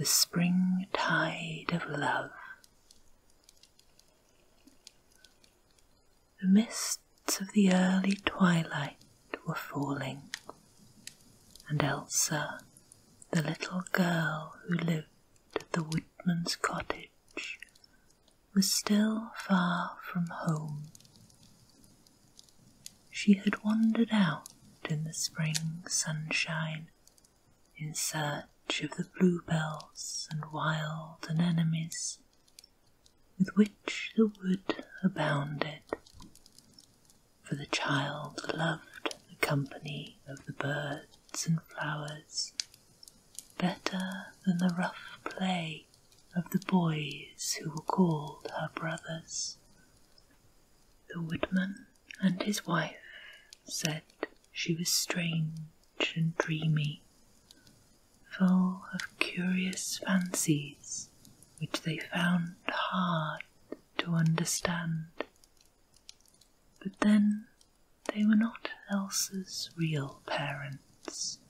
The Springtide of Love. The mists of the early twilight were falling, and Elsa, the little girl who lived at the woodman's cottage, was still far from home. She had wandered out in the spring sunshine in search of the bluebells and wild anemones with which the wood abounded, for the child loved the company of the birds and flowers better than the rough play of the boys who were called her brothers. The woodman and his wife said she was strange and dreamy, full of curious fancies which they found hard to understand. But then they were not Elsa's real parents,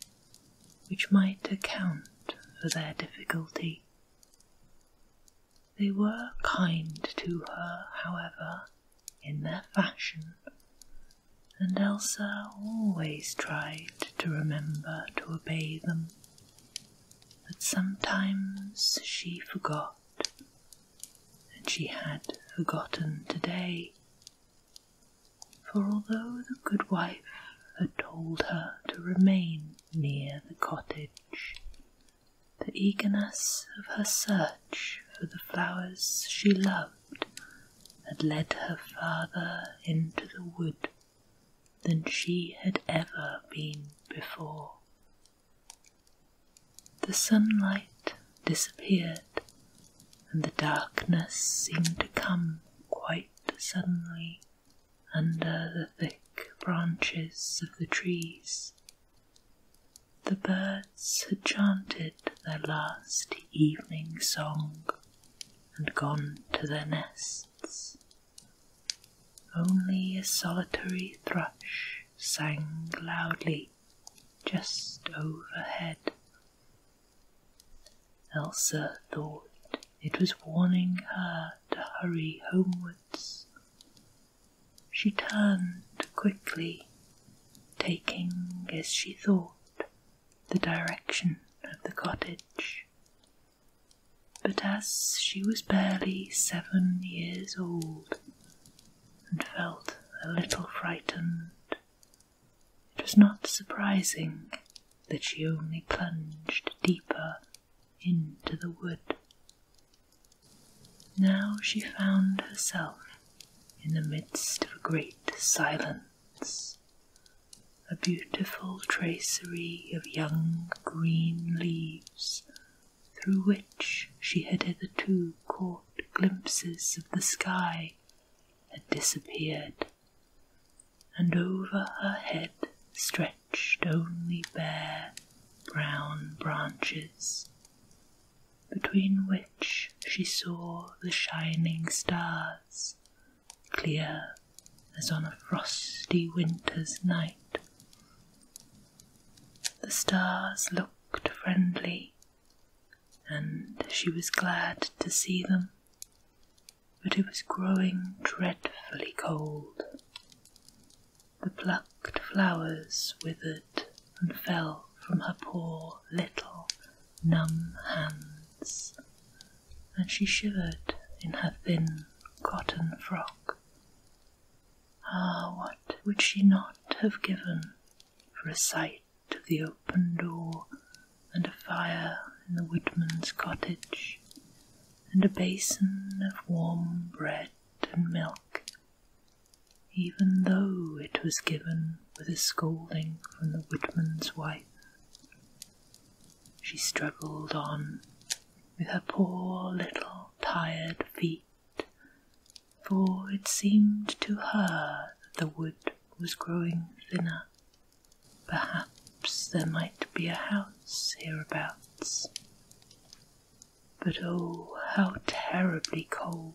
which might account for their difficulty. They were kind to her, however, in their fashion, and Elsa always tried to remember to obey them. But sometimes she forgot, and she had forgotten today, for although the good wife had told her to remain near the cottage, the eagerness of her search for the flowers she loved had led her farther into the wood than she had ever been before. The sunlight disappeared, and the darkness seemed to come quite suddenly under the thick branches of the trees. The birds had chanted their last evening song and gone to their nests. Only a solitary thrush sang loudly just overhead. Elsa thought it was warning her to hurry homewards. She turned quickly, taking, as she thought, the direction of the cottage. But as she was barely 7 years old and felt a little frightened, it was not surprising that she only plunged deeper into the wood. Now she found herself in the midst of a great silence, a beautiful tracery of young green leaves through which she had hitherto caught glimpses of the sky had disappeared, and over her head stretched only bare brown branches, between which she saw the shining stars, clear as on a frosty winter's night. The stars looked friendly, and she was glad to see them, but it was growing dreadfully cold. The plucked flowers withered and fell from her poor little numb hands, and she shivered in her thin cotton frock. Ah, what would she not have given for a sight of the open door and a fire in the woodman's cottage, and a basin of warm bread and milk, even though it was given with a scolding from the woodman's wife. She struggled on with her poor little tired feet, for it seemed to her that the wood was growing thinner. Perhaps there might be a house hereabouts. But oh, how terribly cold!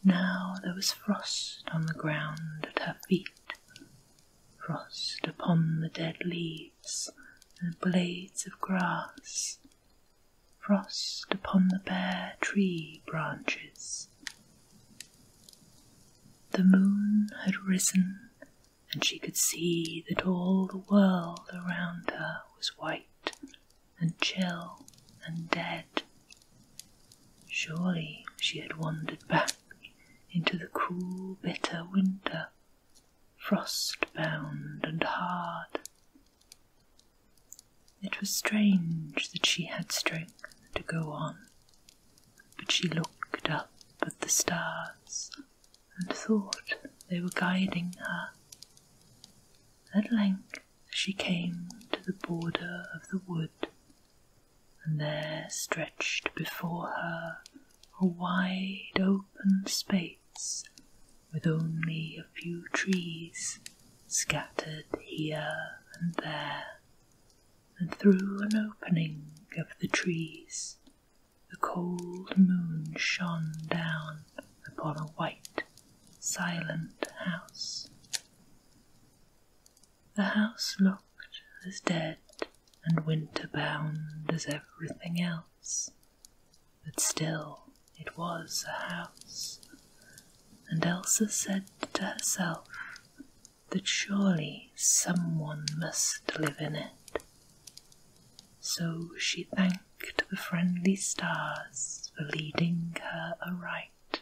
Now there was frost on the ground at her feet, frost upon the dead leaves and blades of grass, frost upon the bare tree branches. The moon had risen, and she could see that all the world around her was white and chill and dead. Surely she had wandered back into the cruel, bitter winter, frost-bound and hard. It was strange that she had strength to go on, but she looked up at the stars and thought they were guiding her. At length she came to the border of the wood, and there stretched before her a wide open space with only a few trees scattered here and there, and through an opening of the trees the cold moon shone down upon a white, silent house. The house looked as dead and winter-bound as everything else, but still it was a house, and Elsa said to herself that surely someone must live in it. So she thanked the friendly stars for leading her aright,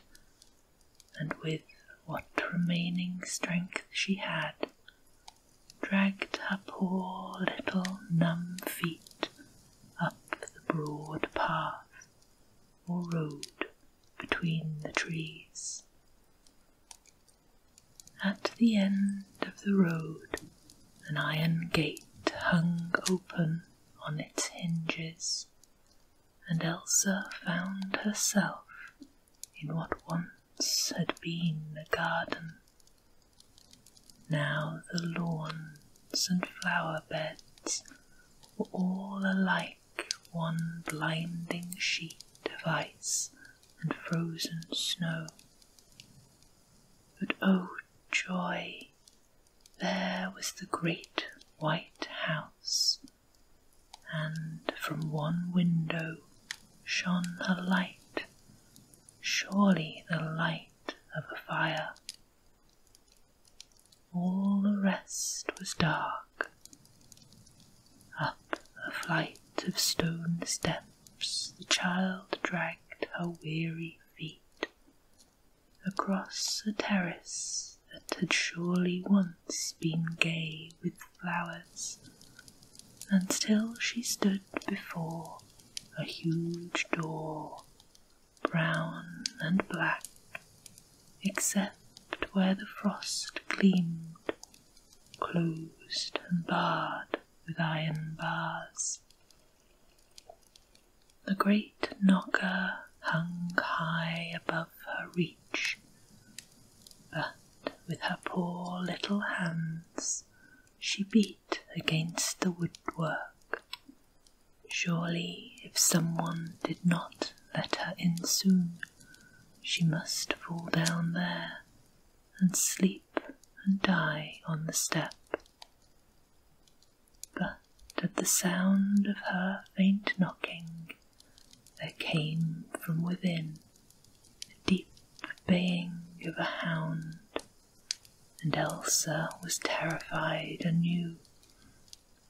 and with what remaining strength she had, dragged her poor little numb feet up the broad path or road between the trees. At the end of the road an iron gate hung open on its hinges, and Elsa found herself in what once had been a garden. Now the lawns and flower beds were all alike one blinding sheet of ice and frozen snow. But oh joy! There was the great white house, and from one window shone a light, surely the light of a fire. All the rest was dark. Up a flight of stone steps the child dragged her weary feet, across a terrace that had surely once been gay with flowers, until she stood before a huge door, brown and black, except where the frost gleamed, closed and barred with iron bars. The great knocker hung high above her reach, but with her poor little hands she beat against the woodwork. Surely if someone did not let her in soon, she must fall down there and sleep and die on the step. But at the sound of her faint knocking, there came from within the deep baying of a hound, and Elsa was terrified anew,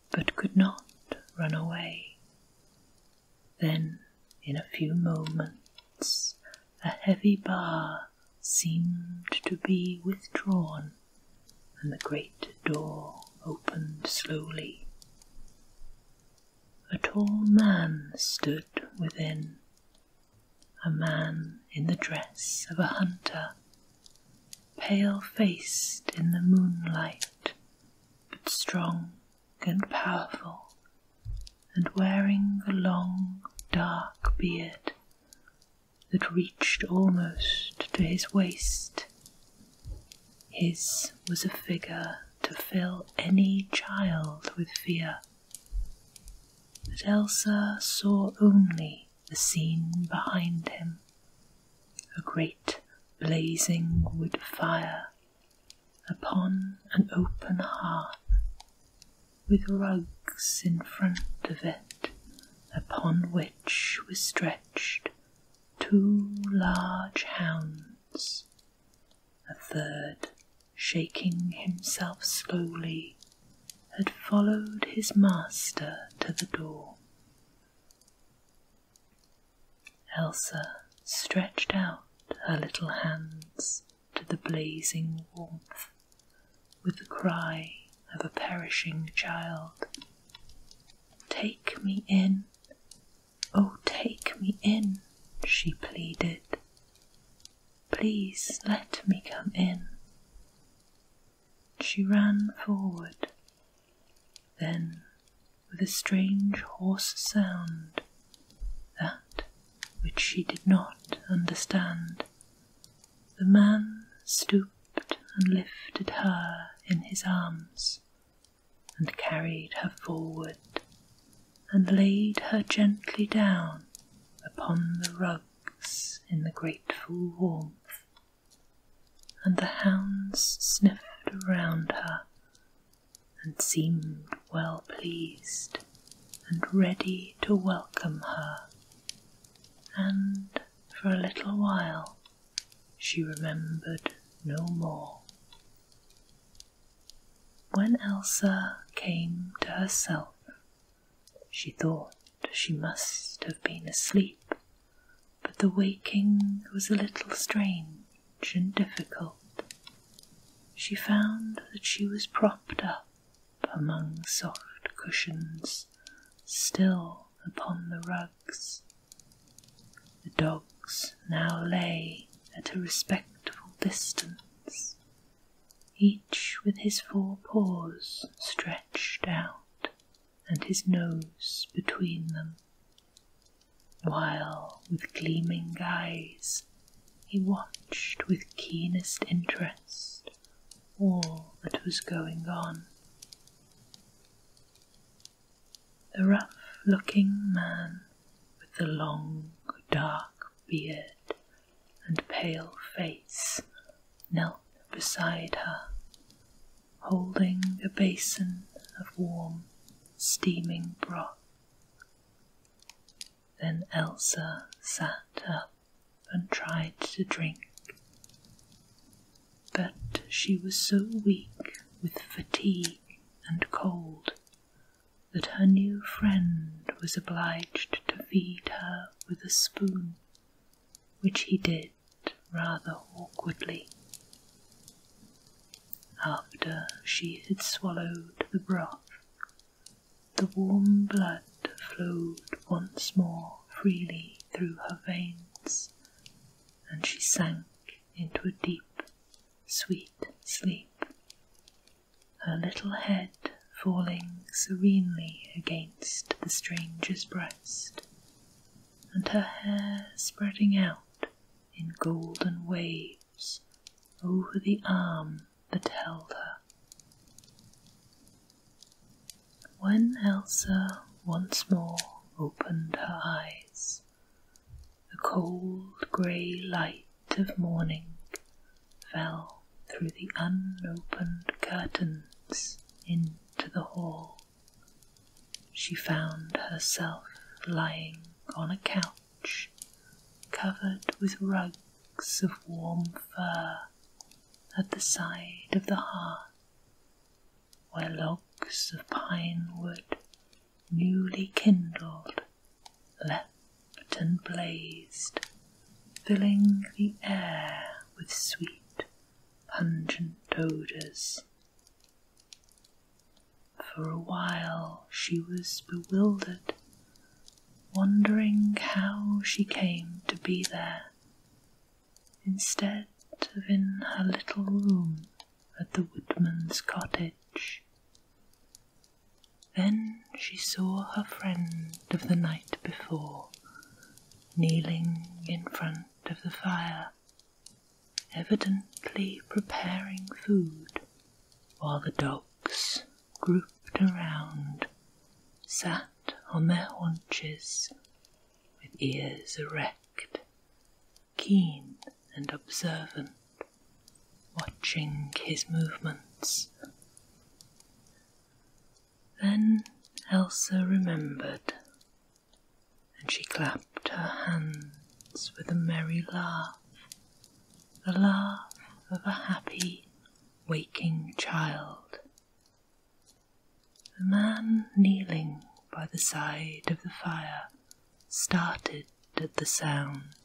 but could not run away. Then, in a few moments, a heavy bar seemed to be withdrawn, and the great door opened slowly. A tall man stood within, a man in the dress of a hunter, pale-faced in the moonlight, but strong and powerful, and wearing a long, dark beard that reached almost to his waist. His was a figure to fill any child with fear, but Elsa saw only the scene behind him, a great blazing wood fire upon an open hearth, with rugs in front of it upon which were stretched 2 large hounds. A third, shaking himself slowly, had followed his master to the door. Elsa stretched out her little hands to the blazing warmth with the cry of a perishing child. "Take me in, oh, take me in," she pleaded. "Please let me come in." She ran forward. Then, with a strange hoarse sound, that which she did not understand, the man stooped and lifted her in his arms, and carried her forward, and laid her gently down upon the rugs in the grateful warmth, and the hounds sniffed around her, and seemed well pleased and ready to welcome her, and for a little while she remembered no more. When Elsa came to herself, she thought she must have been asleep, but the waking was a little strange and difficult. She found that she was propped up among soft cushions, still upon the rugs. The dogs now lay at a respectful distance, each with his 4 paws stretched out and his nose between them, while with gleaming eyes he watched with keenest interest all that was going on. The rough-looking man with the long, dark beard and pale face knelt beside her, holding a basin of warm, steaming broth. Then Elsa sat up and tried to drink, but she was so weak with fatigue and cold that her new friend was obliged to feed her with a spoon, which he did rather awkwardly. After she had swallowed the broth, the warm blood flowed once more freely through her veins, and she sank into a deep, sweet sleep, her little head falling serenely against the stranger's breast, and her hair spreading out in golden waves over the arm that held her. When Elsa once more opened her eyes, the cold grey light of morning fell through the unopened curtains into the hall. She found herself lying on a couch covered with rugs of warm fur at the side of the hearth, where logs of pine wood, newly kindled, leapt and blazed, filling the air with sweet, pungent odours. For a while she was bewildered, wondering how she came to be there, instead of in her little room at the woodman's cottage. Then she saw her friend of the night before, kneeling in front of the fire, evidently preparing food, while the dogs, grouped around, sat on their haunches, with ears erect, keen and observant, watching his movements. Then Elsa remembered and she clapped her hands with a merry laugh, the laugh of a happy, waking child. The man kneeling by the side of the fire started at the sound,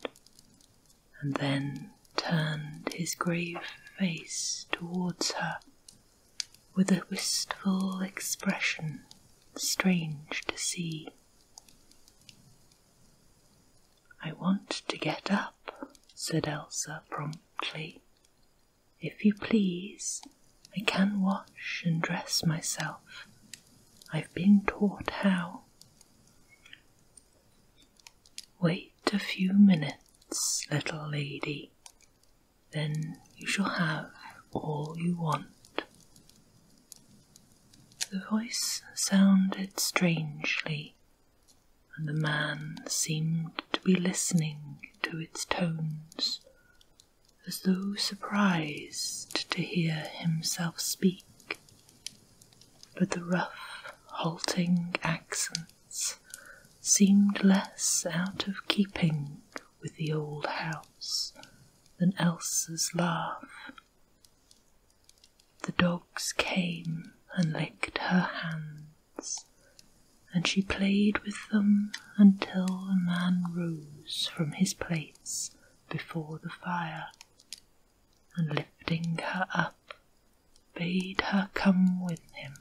and then turned his grave face towards her with a wistful expression strange to see. "I want to get up," said Elsa promptly. "If you please, I can wash and dress myself. I've been taught how." "Wait a few minutes, little lady, then you shall have all you want." The voice sounded strangely, and the man seemed to be listening to its tones, as though surprised to hear himself speak. But the rough, halting accents seemed less out of keeping with the old house than Elsa's laugh. The dogs came and licked her hands, and she played with them until the man rose from his place before the fire, and lifting her up, bade her come with him.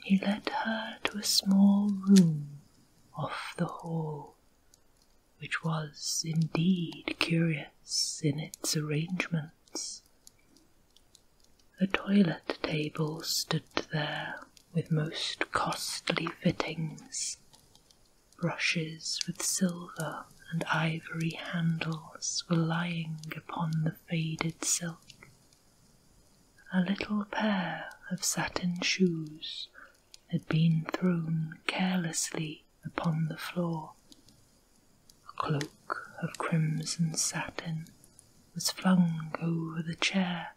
He led her to a small room off the hall, which was indeed curious in its arrangements. A toilet table stood there with most costly fittings. Brushes with silver and ivory handles were lying upon the faded silk. A little pair of satin shoes had been thrown carelessly upon the floor. A cloak of crimson satin was flung over the chair.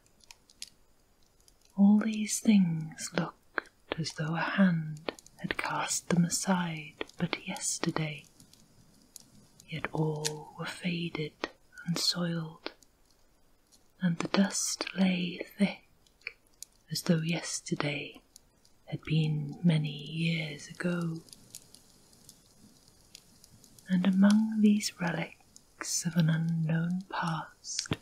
All these things looked as though a hand had cast them aside but yesterday, yet all were faded and soiled, and the dust lay thick, as though yesterday had been many years ago. And among these relics of an unknown past,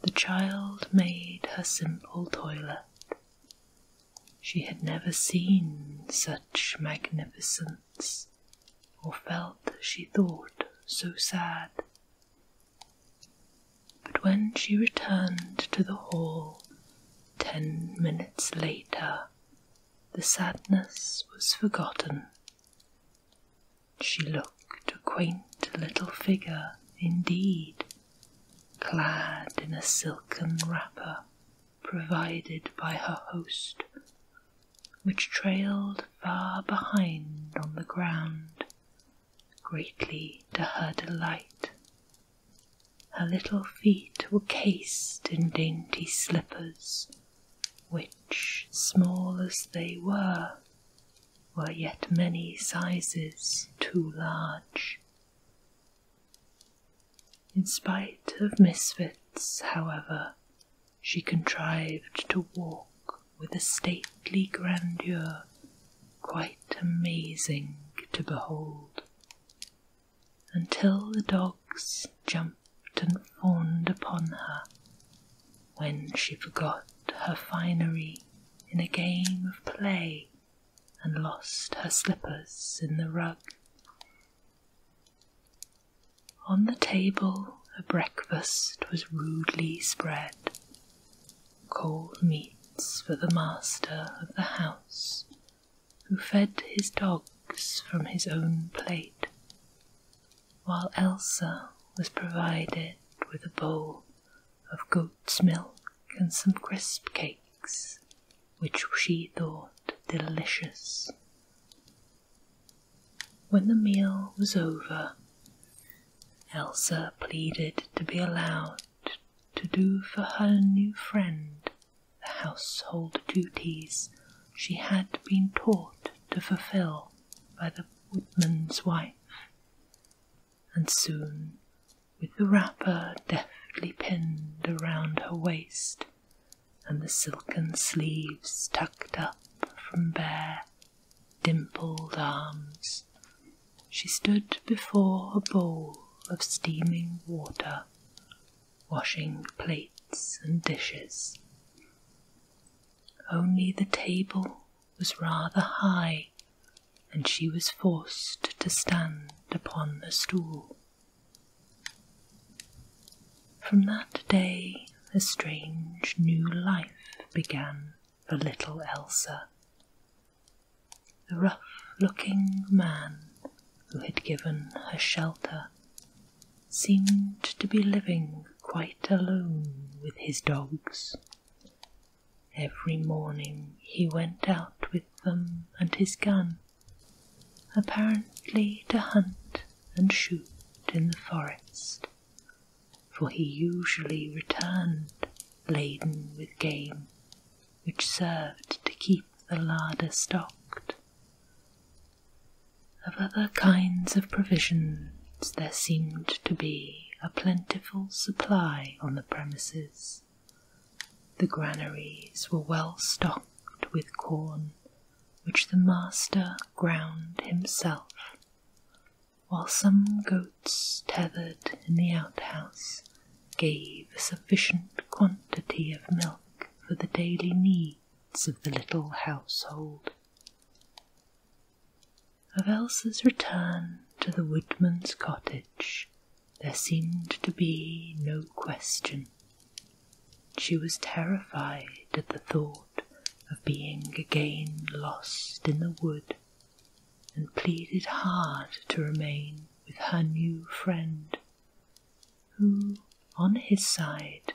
the child made her simple toilet. She had never seen such magnificence, or felt, she thought, so sad. But when she returned to the hall 10 minutes later, the sadness was forgotten. She looked a quaint little figure indeed, clad in a silken wrapper provided by her host, which trailed far behind on the ground, greatly to her delight. Her little feet were cased in dainty slippers, which, small as they were yet many sizes too large. In spite of misfits, however, she contrived to walk with a stately grandeur quite amazing to behold, until the dogs jumped and fawned upon her, when she forgot her finery in a game of play and lost her slippers in the rug. On the table a breakfast was rudely spread, cold meats for the master of the house, who fed his dogs from his own plate, while Elsa was provided with a bowl of goat's milk and some crisp cakes, which she thought delicious. When the meal was over, Elsa pleaded to be allowed to do for her new friend the household duties she had been taught to fulfill by the woodman's wife, and soon, with the wrapper deftly pinned around her waist, and the silken sleeves tucked up from bare, dimpled arms, she stood before a bowl of steaming water, washing plates and dishes. Only the table was rather high, and she was forced to stand upon a stool. From that day a strange new life began for little Elsa. The rough-looking man who had given her shelter seemed to be living quite alone with his dogs. Every morning he went out with them and his gun, apparently to hunt and shoot in the forest, for he usually returned laden with game, which served to keep the larder stocked. Of other kinds of provisions there seemed to be a plentiful supply on the premises. The granaries were well stocked with corn, which the master ground himself, while some goats tethered in the outhouse gave a sufficient quantity of milk for the daily needs of the little household. Of Elsa's return to the woodman's cottage there seemed to be no question. She was terrified at the thought of being again lost in the wood, and pleaded hard to remain with her new friend, who, on his side,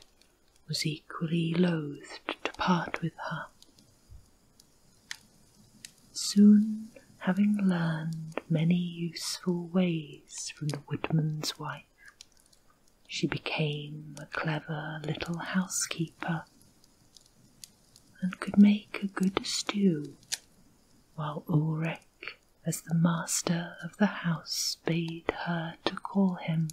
was equally loath to part with her. Soon, having learned many useful ways from the woodman's wife, she became a clever little housekeeper, and could make a good stew, while Ulrich, as the master of the house bade her to call him,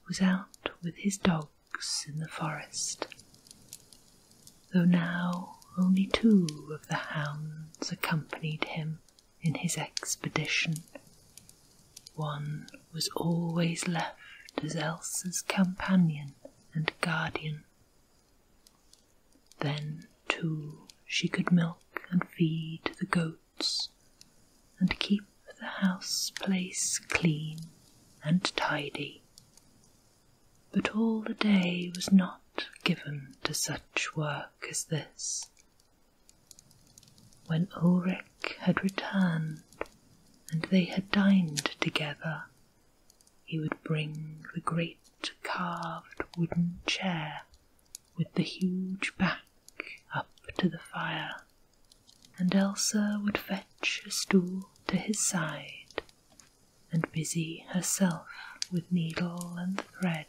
was out with his dogs in the forest, though now only 2 of the hounds accompanied him in his expedition. One was always left as Elsa's companion and guardian. Then, too, she could milk and feed the goats, and keep the house place clean and tidy. But all the day was not given to such work as this. When Ulrich had returned and they had dined together, he would bring the great carved wooden chair with the huge back up to the fire, and Elsa would fetch a stool to his side and busy herself with needle and thread,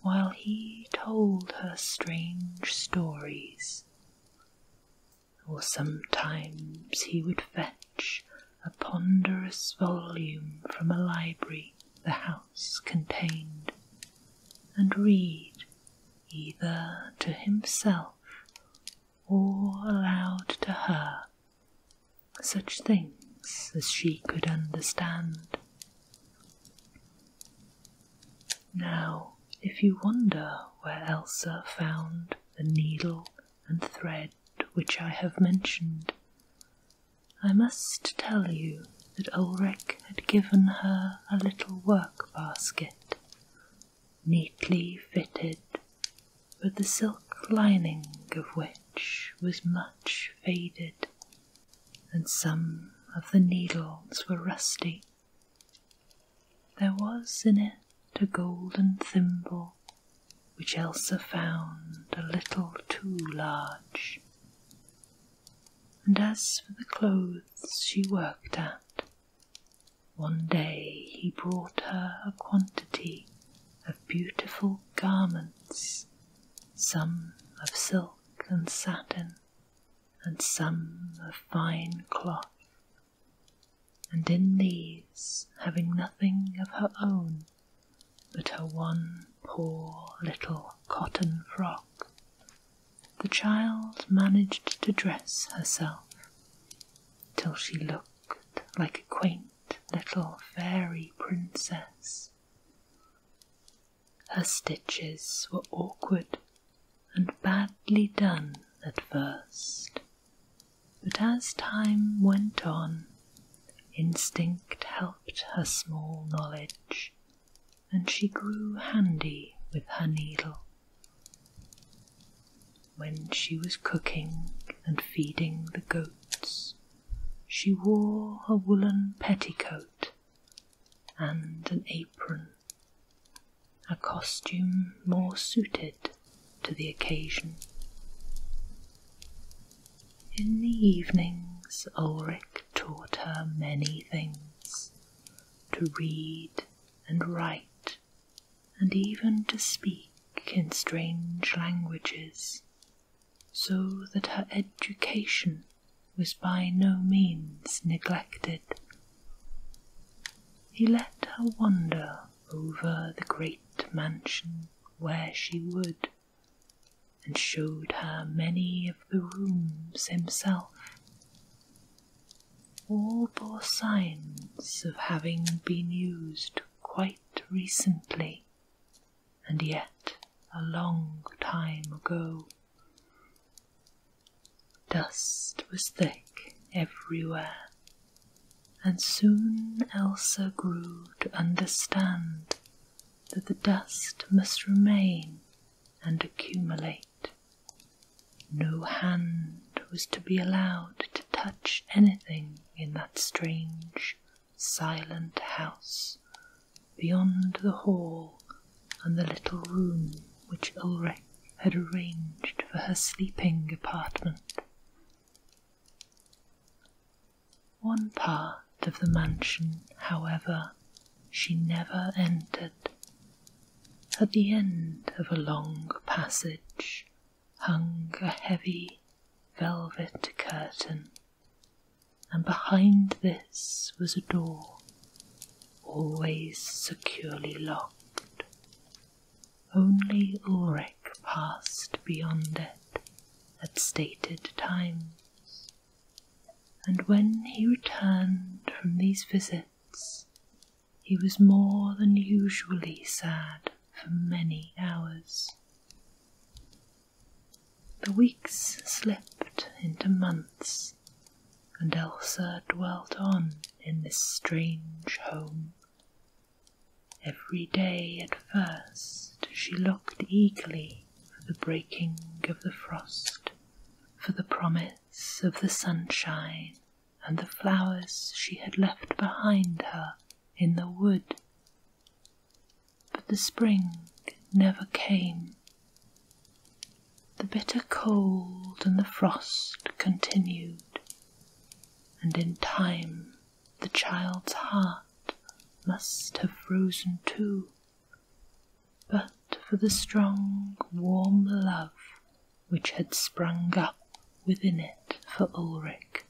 while he told her strange stories. Or sometimes he would fetch a ponderous volume from a library the house contained, and read, either to himself or aloud to her, such things as she could understand. Now, if you wonder where Elsa found the needle and thread which I have mentioned, I must tell you that Ulrich had given her a little work-basket, neatly fitted, but the silk lining of which was much faded, and some of the needles were rusty. There was in it a golden thimble, which Elsa found a little too large. And as for the clothes she worked at, one day he brought her a quantity of beautiful garments, some of silk and satin, and some of fine cloth. and in these, having nothing of her own but her one poor little cotton frock, the child managed to dress herself till she looked like a quaint little fairy princess. Her stitches were awkward and badly done at first, but as time went on, instinct helped her small knowledge, and she grew handy with her needle. When she was cooking and feeding the goats, she wore a woolen petticoat and an apron, a costume more suited to the occasion. In the evenings, Ulrich taught her many things, to read and write, and even to speak in strange languages, so that her education was by no means neglected. He let her wander over the great mansion where she would, and showed her many of the rooms himself. All bore signs of having been used quite recently, and yet a long time ago. Dust was thick everywhere, and soon Elsa grew to understand that the dust must remain and accumulate. No hand was to be allowed to touch anything in that strange, silent house beyond the hall and the little room which Ulrich had arranged for her sleeping apartment. One part of the mansion, however, she never entered. At the end of a long passage hung a heavy velvet curtain, and behind this was a door, always securely locked. Only Ulrich passed beyond it at stated times, and when he returned from these visits, he was more than usually sad for many hours. The weeks slipped into months, and Elsa dwelt on in this strange home. Every day at first she looked eagerly for the breaking of the frost, for the promise of the sunshine and the flowers she had left behind her in the wood. But the spring never came. The bitter cold and the frost continued, and in time the child's heart must have frozen too, but for the strong, warm love which had sprung up within it for Ulrich.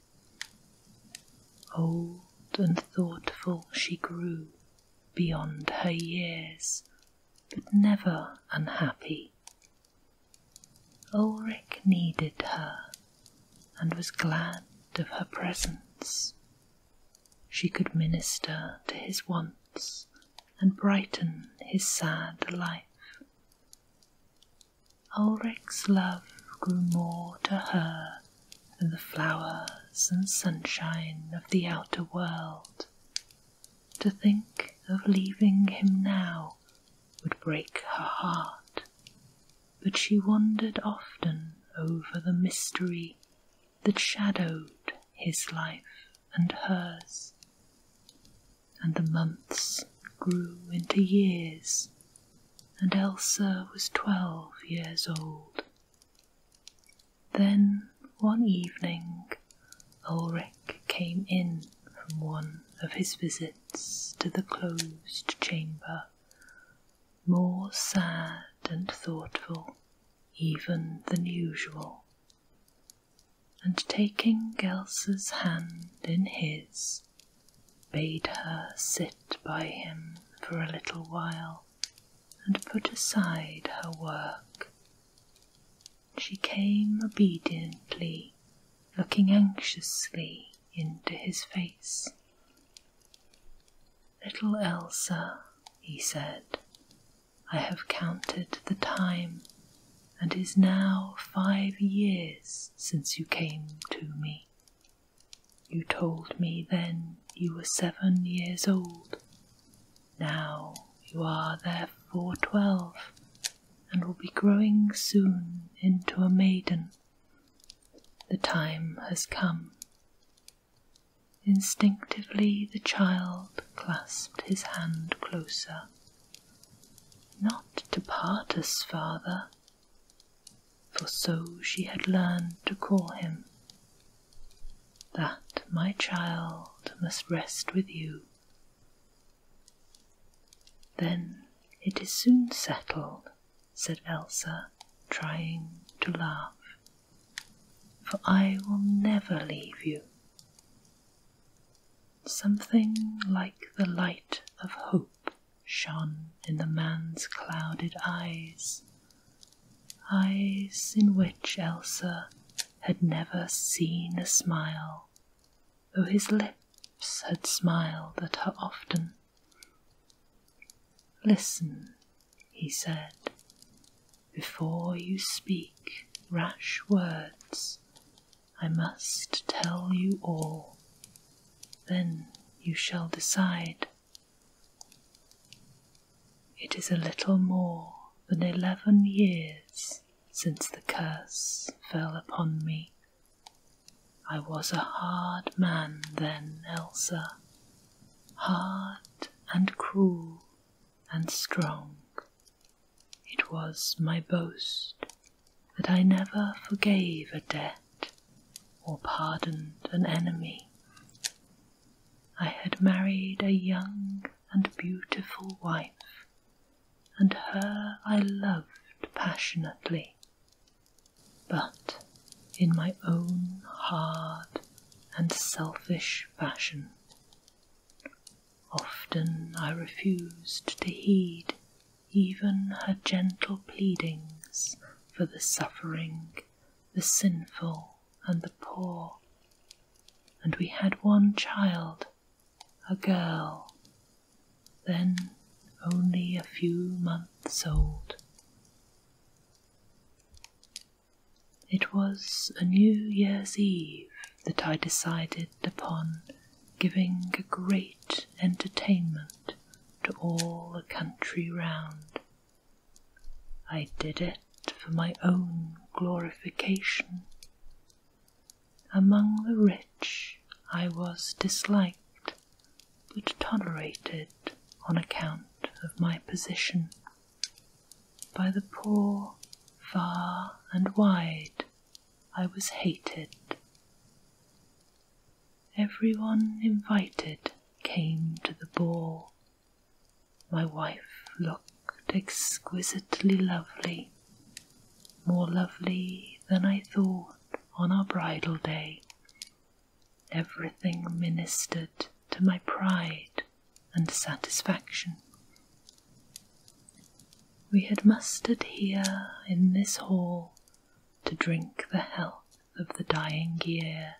Old and thoughtful she grew beyond her years, but never unhappy. Ulrich needed her, and was glad of her presence. She could minister to his wants and brighten his sad life. Ulrich's love grew more to her than the flowers and sunshine of the outer world. To think of leaving him now would break her heart, but she wondered often over the mystery that shadowed his life and hers, and the months grew into years, and Elsa was 12 years old. Then one evening Ulrich came in from one of his visits to the closed chamber, more sad and thoughtful even than usual, and taking Elsa's hand in his, bade her sit by him for a little while and put aside her work. She came obediently, looking anxiously into his face. "Little Elsa," he said, "I have counted the time, and it is now 5 years since you came to me. You told me then you were 7 years old. Now you are therefore 12, and will be growing soon into a maiden. The time has come." Instinctively the child clasped his hand closer. "Not to part us, father," for so she had learned to call him. "That, my child, must rest with you." "Then it is soon settled," said Elsa, trying to laugh, "for I will never leave you." Something like the light of hope shone in the man's clouded eyes, eyes in which Elsa had never seen a smile, though his lips had smiled at her often. "Listen," he said, "before you speak rash words, I must tell you all. Then you shall decide. It is a little more than 11 years since the curse fell upon me. I was a hard man then, Elsa, hard and cruel and strong. It was my boast that I never forgave a debt or pardoned an enemy. I had married a young and beautiful wife, and her I loved passionately, but in my own hard and selfish fashion. Often I refused to heed even her gentle pleadings for the suffering, the sinful, and the poor, and we had one child, a girl, then only a few months old. It was a New Year's Eve that I decided upon giving a great entertainment to all the country round. I did it for my own glorification. Among the rich I was disliked, but tolerated on account of my position. By the poor, far and wide, I was hated. Everyone invited came to the ball. My wife looked exquisitely lovely, more lovely than I thought on our bridal day. Everything ministered to my pride and satisfaction. We had mustered here in this hall to drink the health of the dying year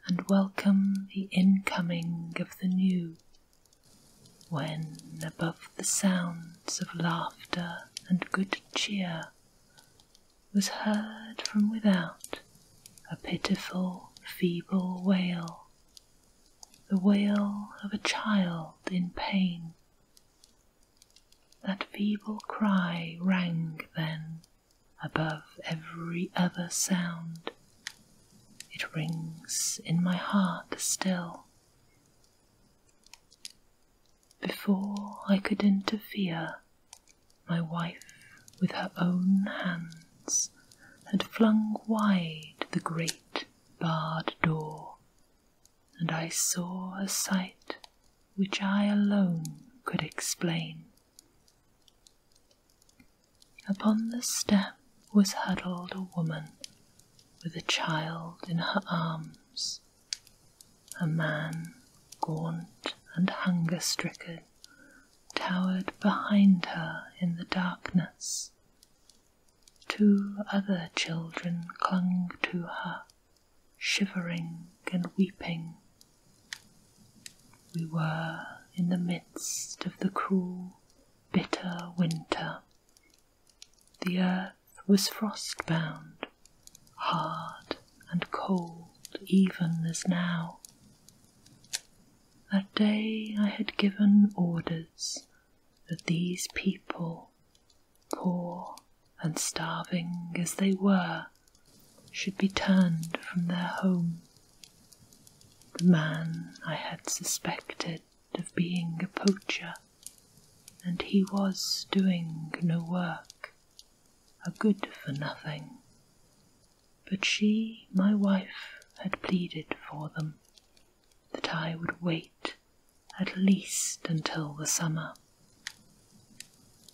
and welcome the incoming of the new, when above the sounds of laughter and good cheer was heard from without a pitiful, feeble wail, the wail of a child in pain. That feeble cry rang then above every other sound. It rings in my heart still. Before I could interfere, my wife, with her own hands, had flung wide the great barred door, and I saw a sight which I alone could explain. Upon the step was huddled a woman with a child in her arms. A man, gaunt and hunger-stricken, towered behind her in the darkness. 2 other children clung to her, shivering and weeping. We were in the midst of the cruel, bitter winter. The earth was frost-bound, hard and cold even as now. That day I had given orders that these people, poor and starving as they were, should be turned from their home. The man I had suspected of being a poacher, and he was doing no work, a good-for-nothing. But she, my wife, had pleaded for them, that I would wait at least until the summer.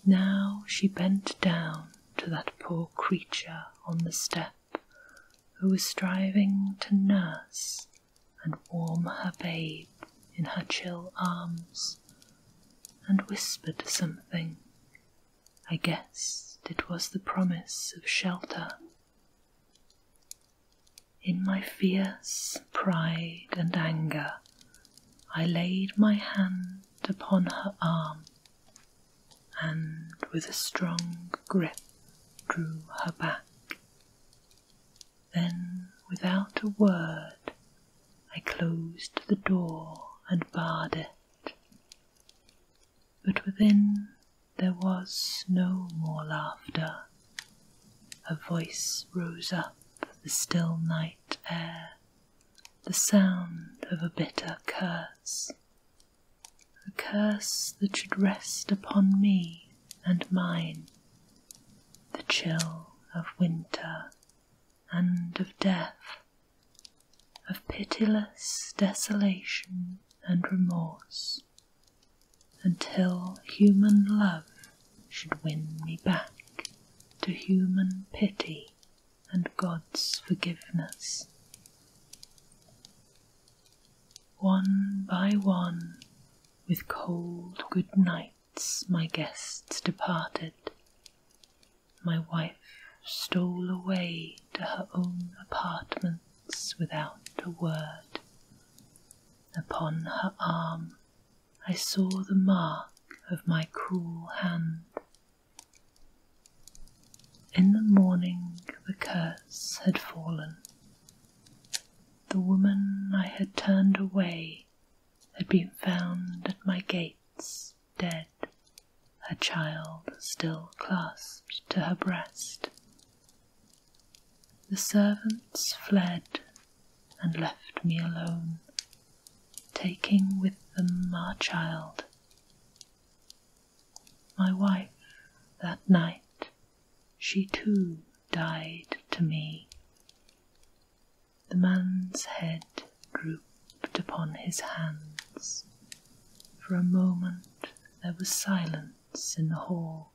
Now she bent down to that poor creature on the step, who was striving to nurse and warm her babe in her chill arms, and whispered something. I guessed it was the promise of shelter. In my fierce pride and anger, I laid my hand upon her arm, and with a strong grip drew her back. Then, without a word, I closed the door and barred it. But within there was no more laughter. A voice rose up the still night air, the sound of a bitter curse. A curse that should rest upon me and mine, the chill of winter and of death, of pitiless desolation and remorse, until human love should win me back to human pity and God's forgiveness. One by one, with cold good nights, my guests departed. My wife stole away to her own apartments without a word. Upon her arm I saw the mark of my cruel hand. In the morning the curse had fallen. The woman I had turned away had been found at my gates, dead, her child still clasped to her breast. The servants fled and left me alone, taking with them our child. My wife, that night, she too died to me. The man's head drooped upon his hands. For a moment there was silence in the hall.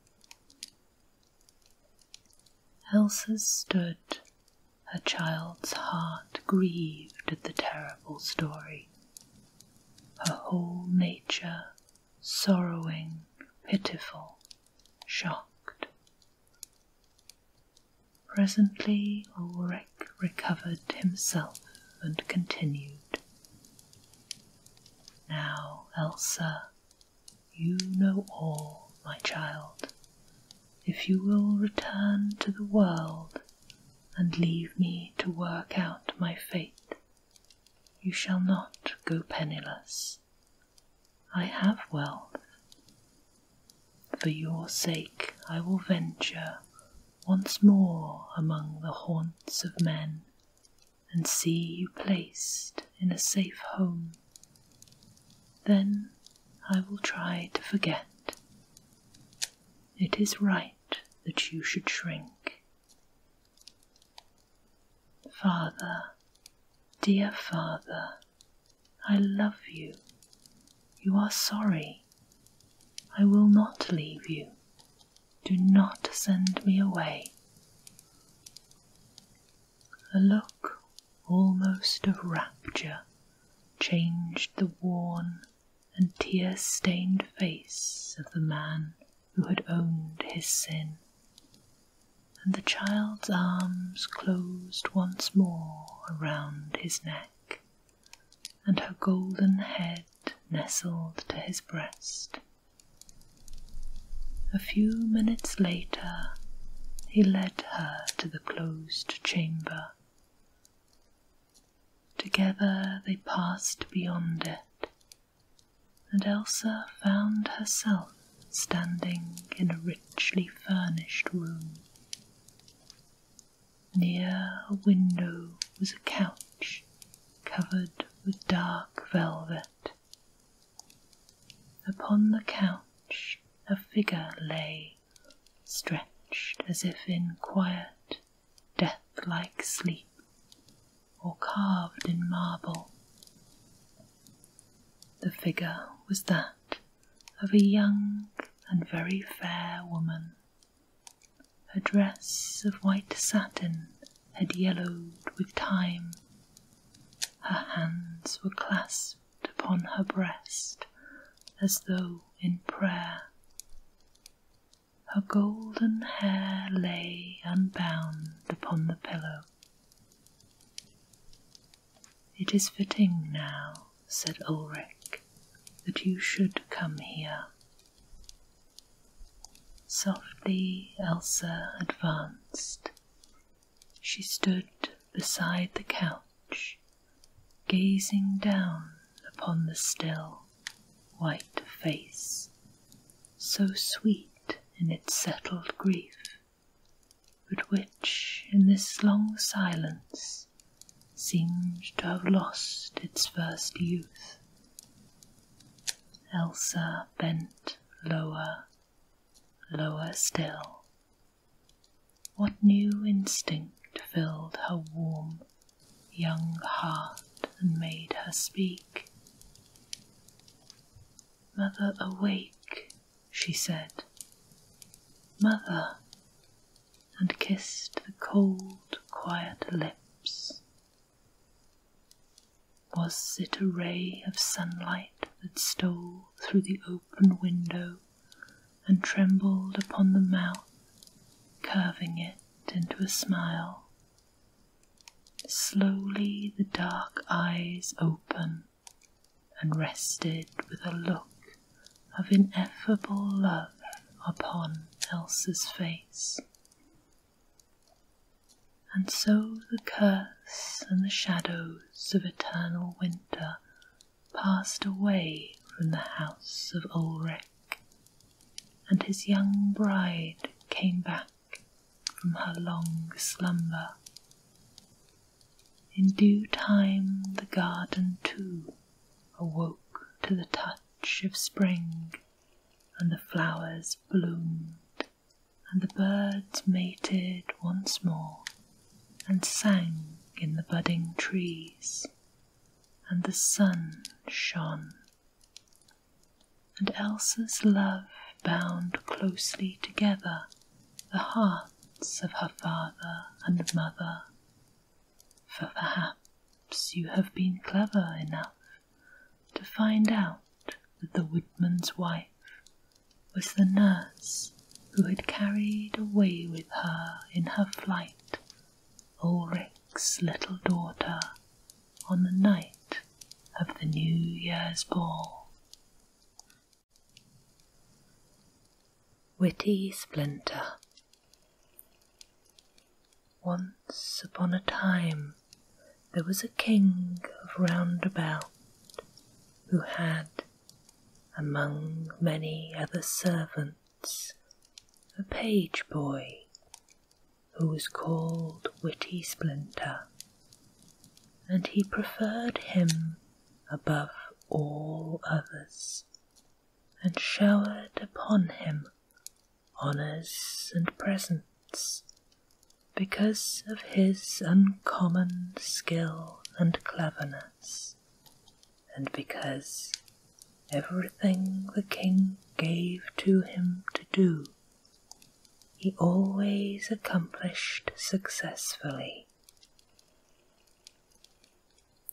Elsa stood, her child's heart grieved at the terrible story, her whole nature sorrowing, pitiful, shocked. Presently Ulrich recovered himself and continued. Now, Elsa, you know all, my child. If you will return to the world and leave me to work out my fate, you shall not go penniless. I have wealth. For your sake I will venture once more among the haunts of men, and see you placed in a safe home. Then I will try to forget. It is right that you should shrink. Father, dear father, I love you. You are sorry. I will not leave you. Do not send me away. A look almost of rapture changed the worn and tear-stained face of the man who had owned his sin, and the child's arms closed once more around his neck, and her golden head nestled to his breast. A few minutes later, he led her to the closed chamber. Together they passed beyond it, and Elsa found herself standing in a richly furnished room. Near a window was a couch covered with dark velvet. Upon the couch a figure lay, stretched as if in quiet, death-like sleep, or carved in marble. The figure was that of a young and very fair woman. Her dress of white satin had yellowed with time. Her hands were clasped upon her breast as though in prayer. Her golden hair lay unbound upon the pillow. "It is fitting now," said Ulrich, "that you should come here." Softly Elsa advanced. She stood beside the couch, gazing down upon the still, white face, so sweet in its settled grief, but which, in this long silence, seemed to have lost its first youth. Elsa bent lower, lower still. What new instinct filled her warm, young heart and made her speak? "Mother, awake," she said. "Mother," and kissed the cold, quiet lips. Was it a ray of sunlight that stole through the open window and trembled upon the mouth, curving it into a smile? Slowly the dark eyes opened and rested with a look of ineffable love upon Elsa's face. And so the curse and the shadows of eternal winter passed away from the house of Ulrich, and his young bride came back from her long slumber. In due time the garden too awoke to the touch of spring, and the flowers bloomed, and the birds mated once more, and sang in the budding trees, and the sun shone. And Elsa's love bound closely together the hearts of her father and mother, for perhaps you have been clever enough to find out that the woodman's wife was the nurse who had carried away with her in her flight Ulrich's little daughter on the night of the New Year's ball. Wittysplinter. Once upon a time there was a king of Roundabout who had, among many other servants, a page boy who was called Wittysplinter, and he preferred him above all others, and showered upon him honours and presents, because of his uncommon skill and cleverness, and because everything the king gave to him to do, he always accomplished successfully.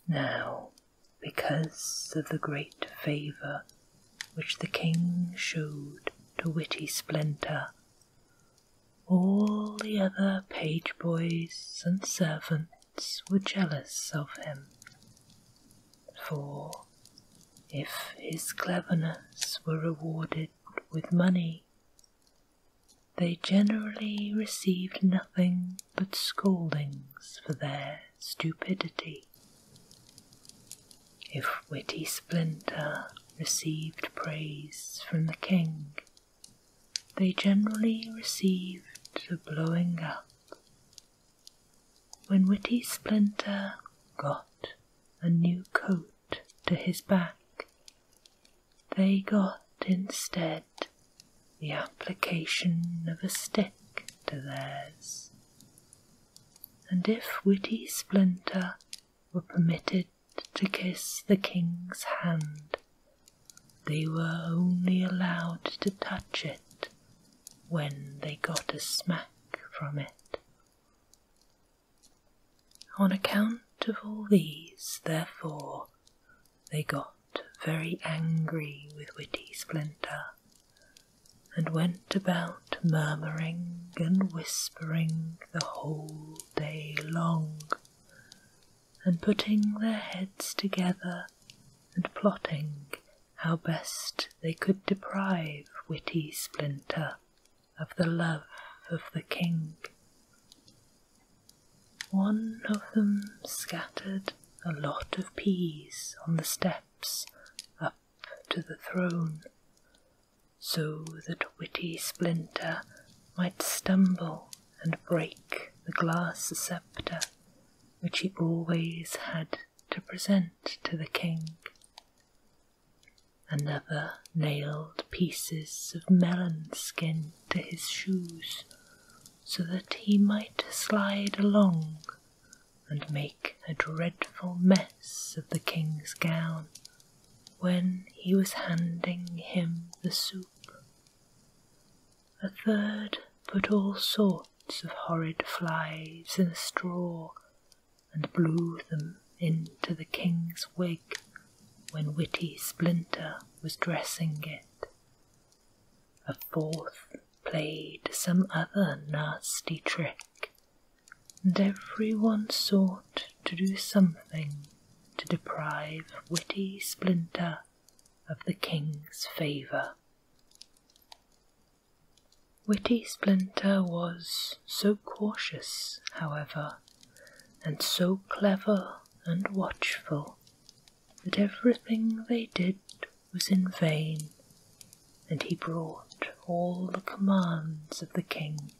Now, because of the great favour which the king showed to Wittysplinter, all the other page boys and servants were jealous of him, for if his cleverness were rewarded with money, they generally received nothing but scoldings for their stupidity. If Wittysplinter received praise from the king, they generally received a blowing up. When Wittysplinter got a new coat to his back, they got instead the application of a stick to theirs. And if Wittysplinter were permitted to kiss the king's hand, they were only allowed to touch it when they got a smack from it. On account of all these, therefore, they got very angry with Wittysplinter, and went about murmuring and whispering the whole day long, and putting their heads together and plotting how best they could deprive Wittysplinter of the love of the king. One of them scattered a lot of peas on the steps up to the throne, so that Wittysplinter might stumble and break the glass sceptre which he always had to present to the king. Another nailed pieces of melon skin to his shoes, so that he might slide along and make a dreadful mess of the king's gown when he was handing him the soup. A third put all sorts of horrid flies in a straw and blew them into the king's wig when Wittysplinter was dressing it. A fourth played some other nasty trick, and every one sought to do something to deprive Wittysplinter of the king's favour. Wittysplinter was so cautious, however, and so clever and watchful, that everything they did was in vain, and he brought all the commands of the king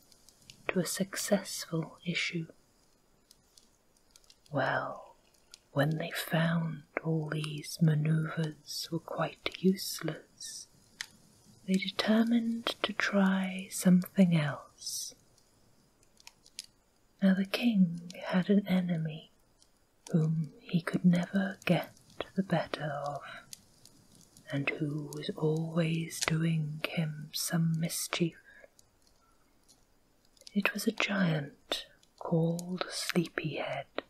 to a successful issue. Well, when they found all these manoeuvres were quite useless, they determined to try something else. Now the king had an enemy whom he could never get the better of, and who was always doing him some mischief. It was a giant called Sleepyhead,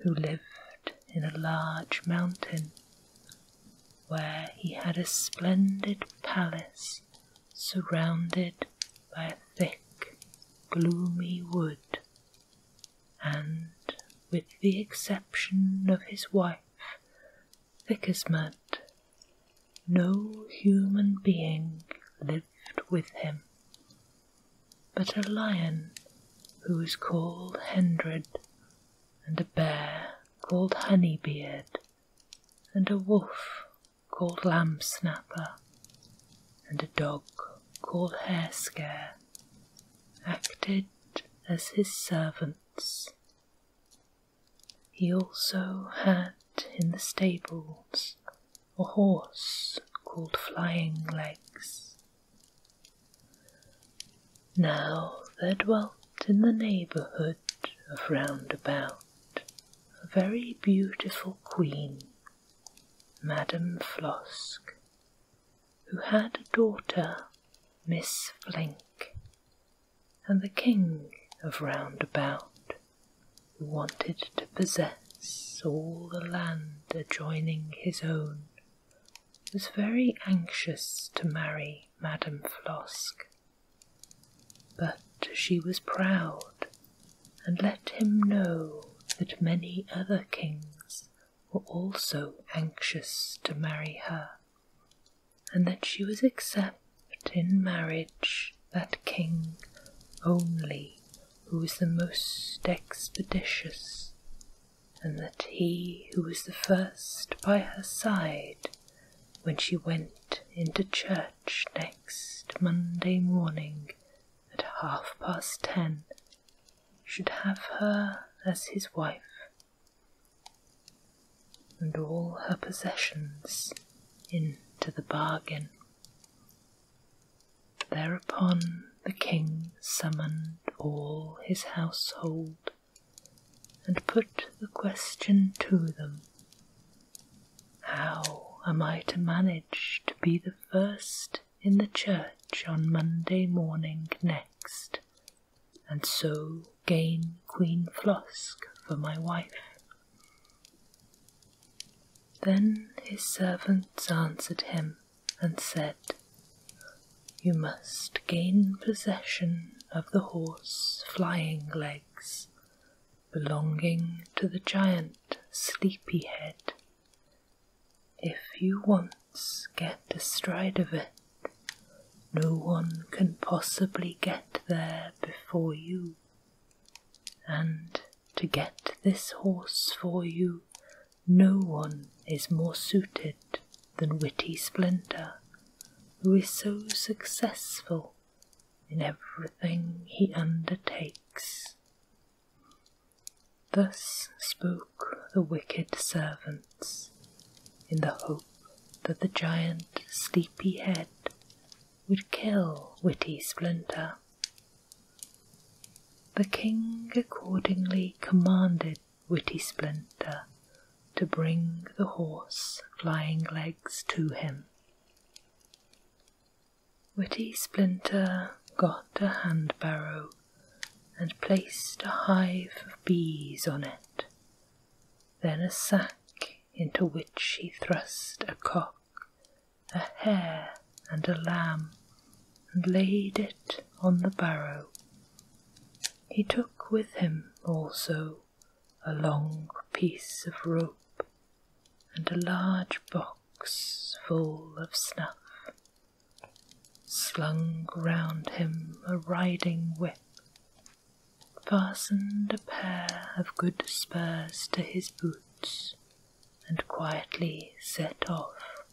who lived in a large mountain, where he had a splendid palace surrounded by a thick, gloomy wood, and, with the exception of his wife, thick as mud, no human being lived with him, but a lion who was called Hendred, and a bear called Honeybeard, and a wolf called Lambsnapper, and a dog called Harescare, acted as his servants. He also had in the stables a horse called Flying Legs. Now there dwelt in the neighbourhood of Roundabout a very beautiful queen, Madame Flosk, who had a daughter, Miss Flink, and the king of Roundabout, who wanted to possess Clemens, all the land adjoining his own, was very anxious to marry Madame Flosk, but she was proud, and let him know that many other kings were also anxious to marry her, and that she was accept in marriage that king only who was the most expeditious, and that he who was the first by her side when she went into church next Monday morning at 10:30 should have her as his wife, and all her possessions into the bargain. Thereupon the king summoned all his household and put the question to them, "How am I to manage to be the first in the church on Monday morning next, and so gain Queen Flosk for my wife?" Then his servants answered him and said, "You must gain possession of the horse Flying Legs, belonging to the giant Sleepyhead. If you once get astride of it, no one can possibly get there before you, and to get this horse for you, no one is more suited than Wittysplinter, who is so successful in everything he undertakes." Thus spoke the wicked servants, in the hope that the giant Sleepyhead would kill Wittysplinter. The king accordingly commanded Wittysplinter to bring the horse Flying Legs to him. Wittysplinter got a hand-barrow and placed a hive of bees on it, then a sack into which he thrust a cock, a hare and a lamb, and laid it on the barrow. He took with him also a long piece of rope and a large box full of snuff, slung round him a riding whip, fastened a pair of good spurs to his boots, and quietly set off,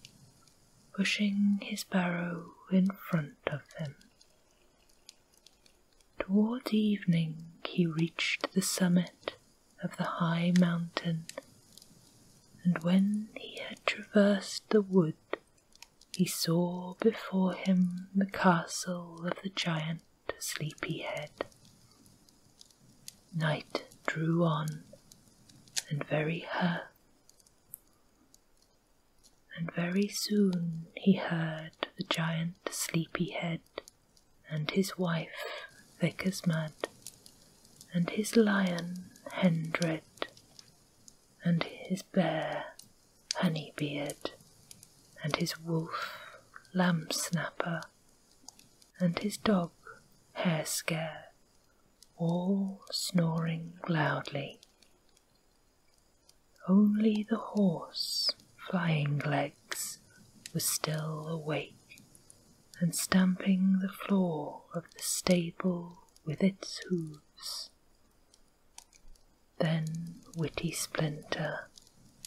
pushing his barrow in front of him. Toward evening he reached the summit of the high mountain, and when he had traversed the wood, he saw before him the castle of the giant Sleepyhead. Night drew on, and very soon he heard the giant Sleepyhead and his wife Thick as Mud, and his lion Hendred, and his bear Honeybeard, and his wolf Lamsnapper, and his dog Harescare, all snoring loudly. Only the horse Flying Legs was still awake, and stamping the floor of the stable with its hooves. Then Wittysplinter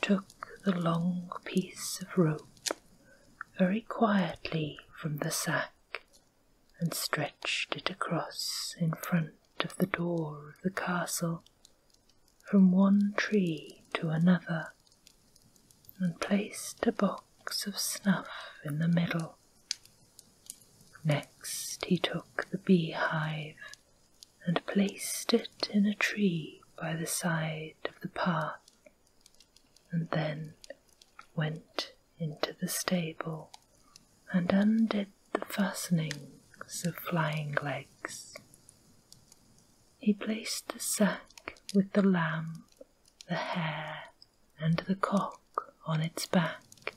took the long piece of rope very quietly from the sack and stretched it across in front of the door of the castle, from one tree to another, and placed a box of snuff in the middle. Next he took the beehive and placed it in a tree by the side of the path, and then went into the stable and undid the fastenings of Flying Legs. He placed the sack with the lamb the hare and the cock on its back,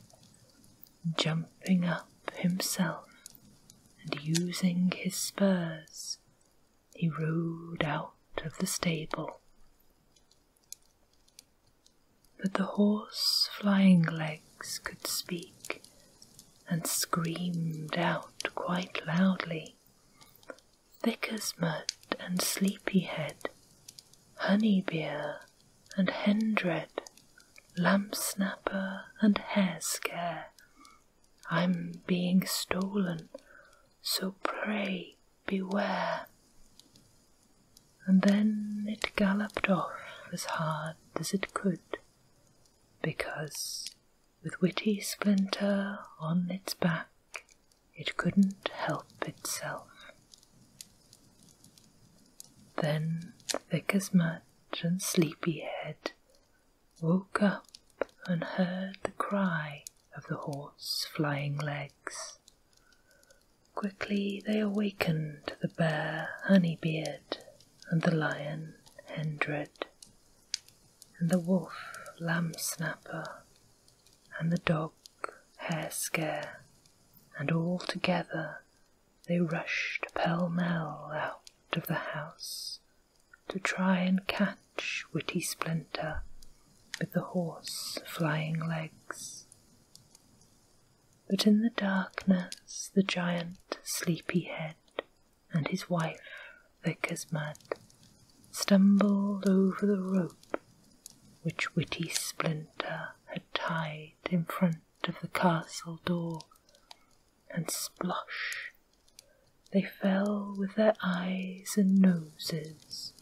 jumping up himself, and using his spurs, he rode out of the stable. But the horse Flying Legs could speak, and screamed out quite loudly, "Thick as Mud and Sleepyhead, Honeybeer and Hendred, Lamp Snapper and Hare Scare, I'm being stolen, so pray beware." And then it galloped off as hard as it could, because with Wittysplinter on its back it couldn't help itself. Then Thick as Mud and Sleepyhead woke up and heard the cry of the horse Flying Legs. Quickly they awakened the bear Honeybeard, and the lion Hendred, and the wolf Lamp Snapper, and the dog Hare Scare, and all together they rushed pell-mell out of the house to try and catch Wittysplinter with the horse Flying Legs. But in the darkness the giant Sleepyhead and his wife Thick as Mud stumbled over the rope which Wittysplinter had tied in front of the castle door, and splosh! They fell with their eyes and noses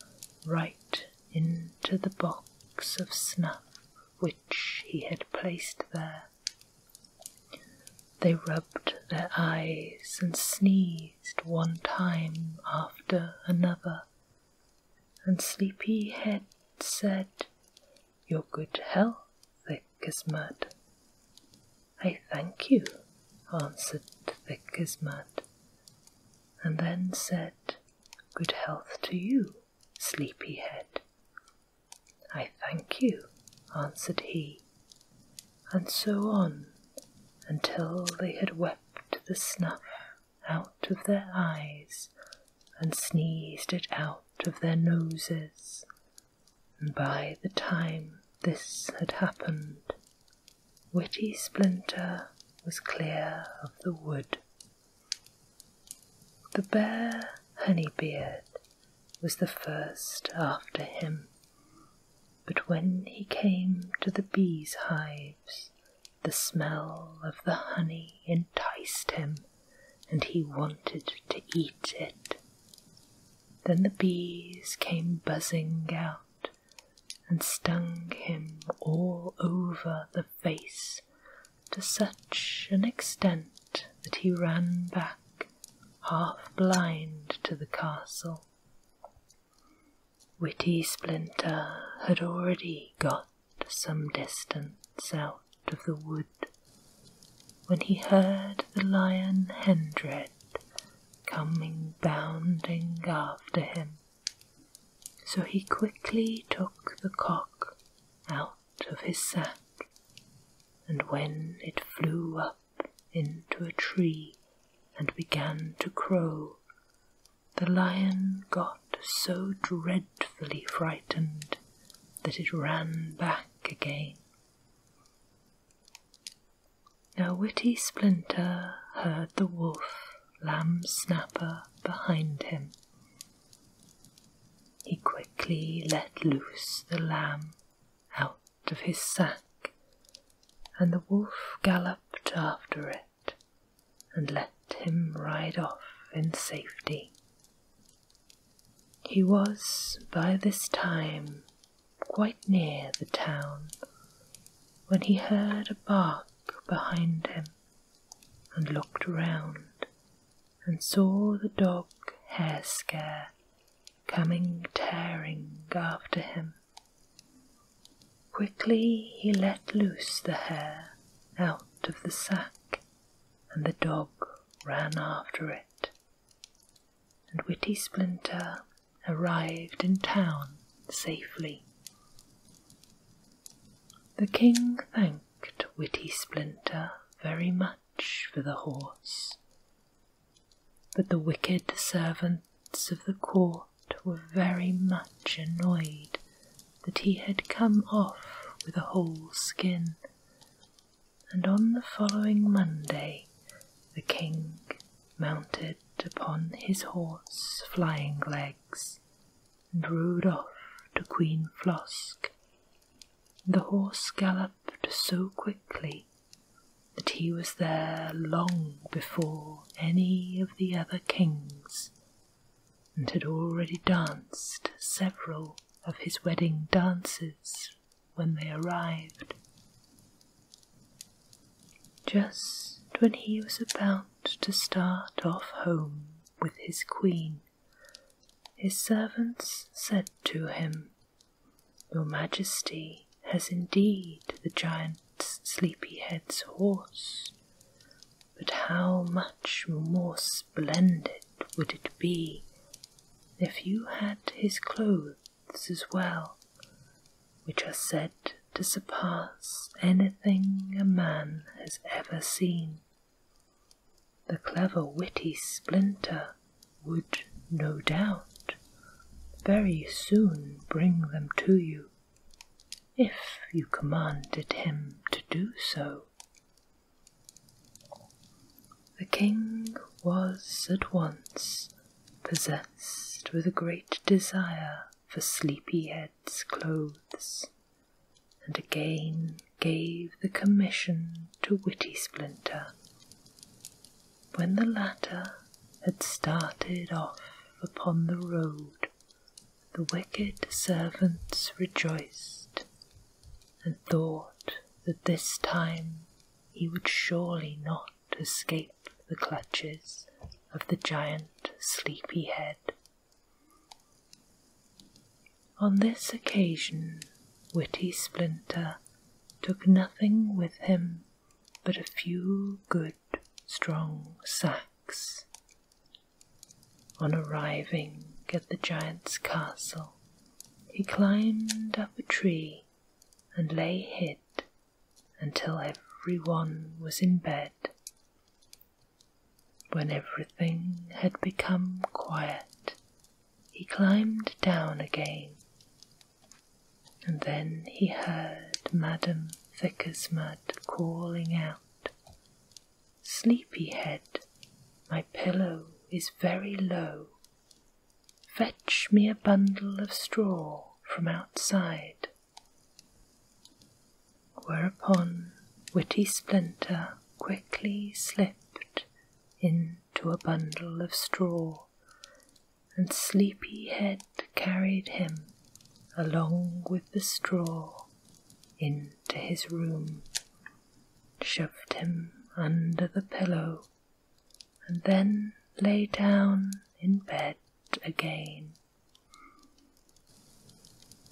right into the box of snuff which he had placed there. They rubbed their eyes and sneezed one time after another, and Sleepyhead said, "Your good health, Thick as Mud." "I thank you," answered Thick as Mud, and then said, "Good health to you, Sleepyhead." "I thank you," answered he, and so on, until they had wept the snuff out of their eyes and sneezed it out of their noses, and by the time this had happened, Wittysplinter was clear of the wood. The bear Honeybeard was the first after him, but when he came to the bees' hives, the smell of the honey enticed him, and he wanted to eat it. Then the bees came buzzing out, and stung him all over the face to such an extent that he ran back, half blind, to the castle. Wittysplinter had already got some distance out of the wood when he heard the lion Hendred coming bounding after him, so he quickly took the cock out of his sack, and when it flew up into a tree and began to crow, the lion got so dreadfully frightened that it ran back again. Now Wittysplinter heard the wolf Lamp Snapper behind him. He quickly let loose the lamb out of his sack, and the wolf galloped after it and let him ride off in safety. He was by this time quite near the town when he heard a bark behind him, and looked round and saw the dog Hare Scare coming tearing after him. Quickly he let loose the hare out of the sack, and the dog ran after it, and Wittysplinter arrived in town safely. The king thanked Wittysplinter very much for the horse, but the wicked servants of the court were very much annoyed that he had come off with a whole skin, and on the following Monday the king mounted upon his horse Flying Legs and rode off to Queen Flosk. The horse galloped so quickly that he was there long before any of the other kings, and had already danced several of his wedding dances when they arrived. Just when he was about to start off home with his queen, his servants said to him, "Your Majesty has indeed the giant Sleepyhead's horse, but how much more splendid would it be if you had his clothes as well, which are said to surpass anything a man has ever seen. The clever Wittysplinter would, no doubt, very soon bring them to you, if you commanded him to do so." The king was at once possessed with a great desire for Sleepyhead's clothes, and again gave the commission to Wittysplinter. When the latter had started off upon the road, the wicked servants rejoiced, and thought that this time he would surely not escape the clutches of the giant Sleepyhead. On this occasion Wittysplinter took nothing with him but a few good strong sacks. On arriving at the giant's castle, he climbed up a tree and lay hid until everyone was in bed. When everything had become quiet, he climbed down again, and then he heard Madam Thick-as-Mud calling out, "Sleepyhead, my pillow is very low. Fetch me a bundle of straw from outside." Whereupon Wittysplinter quickly slipped into a bundle of straw, and Sleepyhead carried him along with the straw into his room, shoved him under the pillow, and then lay down in bed again.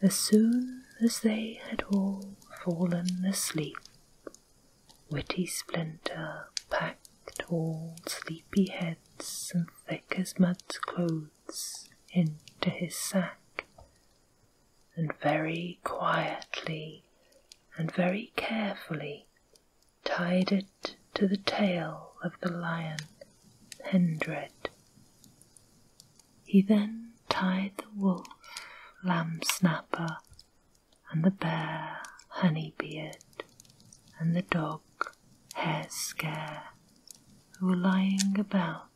As soon as they had all fallen asleep, Wittysplinter packed all Sleepyhead's and Thick-as-Mud's clothes into his sack, and very quietly and very carefully tied it to the tail of the lion Hendred. He then tied the wolf Lamb-Snapper, and the bear Honeybeard, and the dog Hair-Scare, who were lying about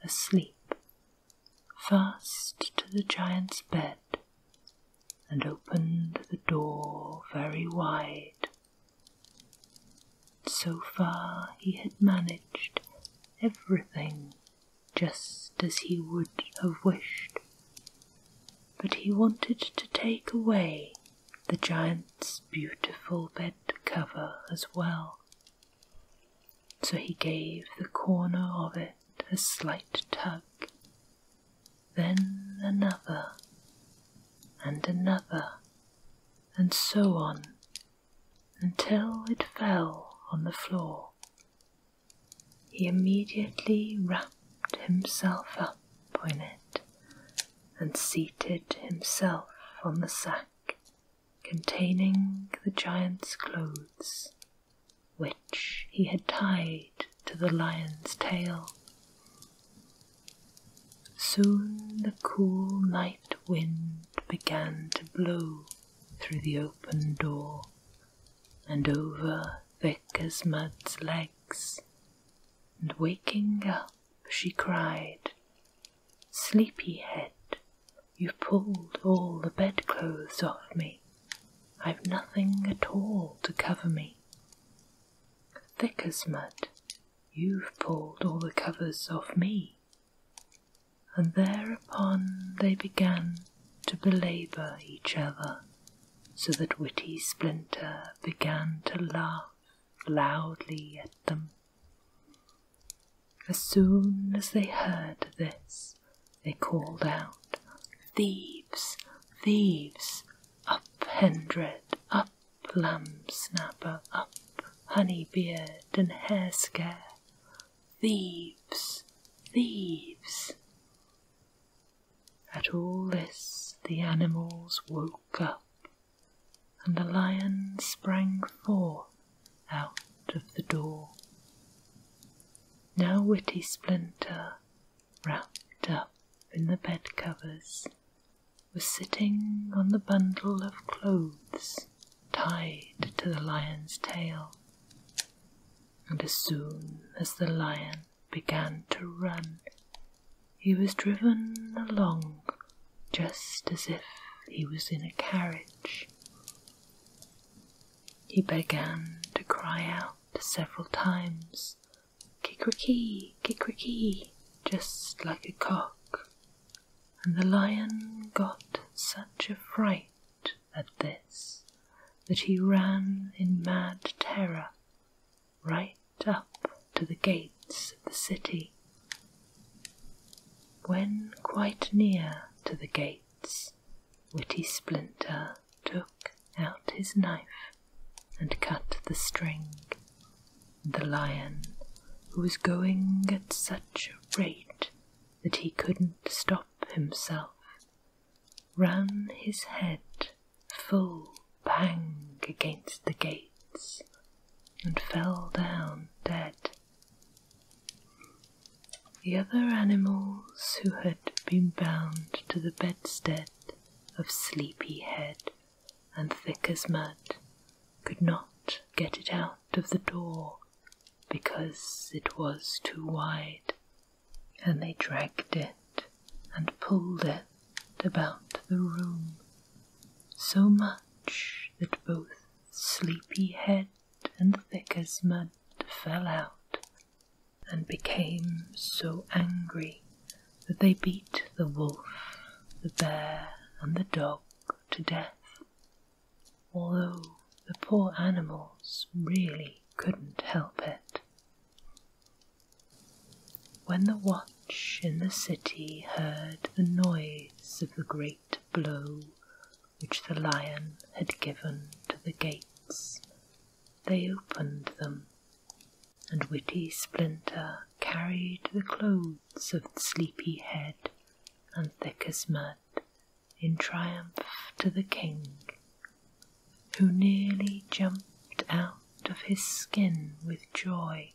asleep, fast to the giant's bed, and opened the door very wide. So far he had managed everything just as he would have wished, but he wanted to take away the giant's beautiful bed cover as well, so he gave the corner of it a slight tug, then another, and so on, until it fell on the floor. He immediately wrapped himself up in it, and seated himself on the sack containing the giant's clothes, which he had tied to the lion's tail. Soon the cool night wind began to blow through the open door and over thick as mud's legs, and waking up she cried, "Sleepyhead, you've pulled all the bedclothes off me. I've nothing at all to cover me. Thick as mud, you've pulled all the covers off me." And thereupon they began to belabour each other, so that Wittysplinter began to laugh loudly at them. As soon as they heard this, they called out, "Thieves! Thieves! Up, Hendred! Up, Lamb-snapper! Up, Honeybeard and Hair-scare! Thieves! Thieves!" At all this the animals woke up, and the lion sprang forth out of the door. Now Wittysplinter, wrapped up in the bedcovers, was sitting on the bundle of clothes tied to the lion's tail, and as soon as the lion began to run, he was driven along just as if he was in a carriage. He began to cry out several times, "Kikriki, kikriki," just like a cock, and the lion got such a fright at this that he ran in mad terror right up to the gates of the city. When quite near to the gates, Wittysplinter took out his knife and cut the string, and the lion, who was going at such a rate that he couldn't stop himself, ran his head full bang against the gates and fell down dead. The other animals who had been bound to the bedstead of Sleepyhead and Thick as Mud could not get it out of the door because it was too wide, and they dragged it and pulled it about the room, so much that both Sleepyhead and Thick as Mud fell out and became so angry that they beat the wolf, the bear, and the dog to death, although the poor animals really couldn't help it. When the watch in the city heard the noise of the great blow which the lion had given to the gates, they opened them, and Wittysplinter carried the clothes of Sleepyhead and Thick as Mud in triumph to the king, who nearly jumped out of his skin with joy,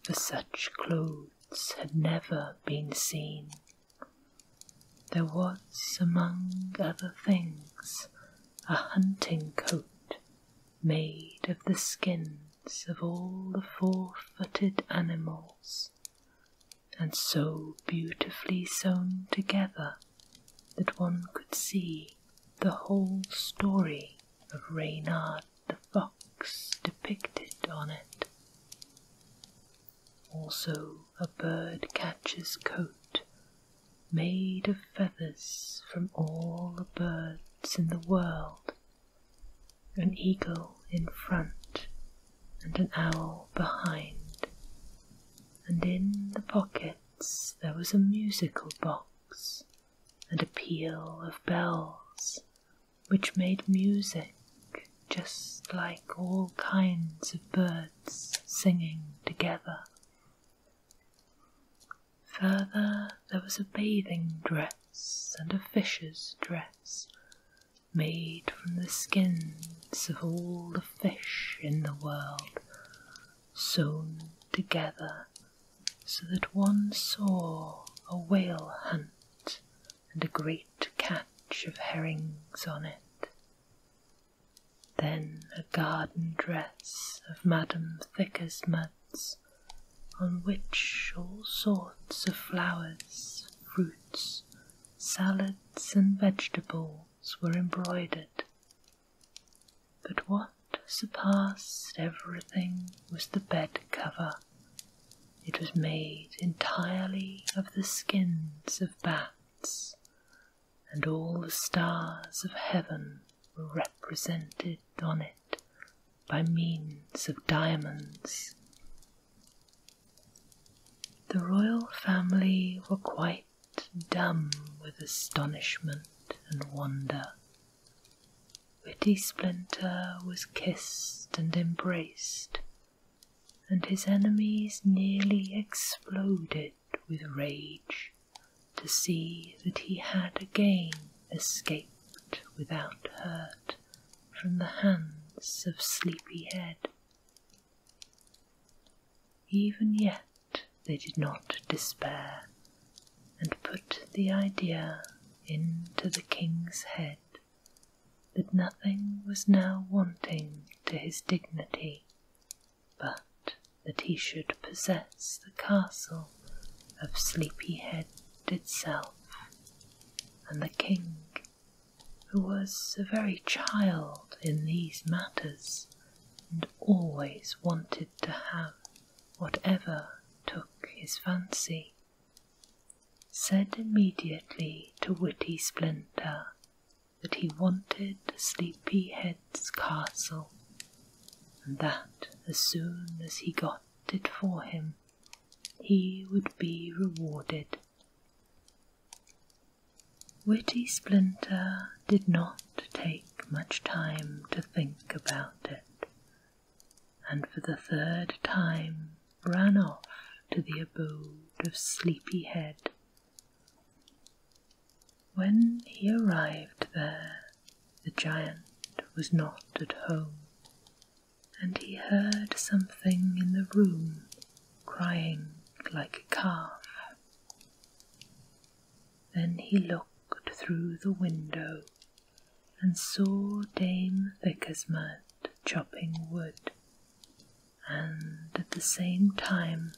for such clothes had never been seen. There was, among other things, a hunting coat made of the skins of all the four-footed animals, and so beautifully sewn together that one could see the whole story of Reynard the Fox depicted on it. Also a bird-catcher's coat made of feathers from all the birds in the world, an eagle in front and an owl behind, and in the pockets there was a musical box and a peal of bells which made music just like all kinds of birds singing together. Further, there was a bathing dress and a fisher's dress, made from the skins of all the fish in the world, sewn together so that one saw a whale hunt and a great catch of herrings on it. Then a garden dress of Madame Thickersmud's, on which all sorts of flowers, fruits, salads and vegetables were embroidered. But what surpassed everything was the bed cover. It was made entirely of the skins of bats, and all the stars of heaven were represented on it by means of diamonds. The royal family were quite dumb with astonishment and wonder. Wittysplinter was kissed and embraced, and his enemies nearly exploded with rage to see that he had again escaped without hurt from the hands of Sleepyhead. Even yet they did not despair, and put the idea into the king's head that nothing was now wanting to his dignity, but that he should possess the castle of Sleepyhead itself, and the king, who was a very child in these matters, and always wanted to have whatever took his fancy, said immediately to Wittysplinter that he wanted Sleepyhead's castle, and that as soon as he got it for him, he would be rewarded. Wittysplinter did not take much time to think about it, and for the third time ran off to the abode of Sleepyhead. When he arrived there, the giant was not at home, and he heard something in the room crying like a calf. Then he looked through the window and saw Dame Thickersmud chopping wood, and at the same time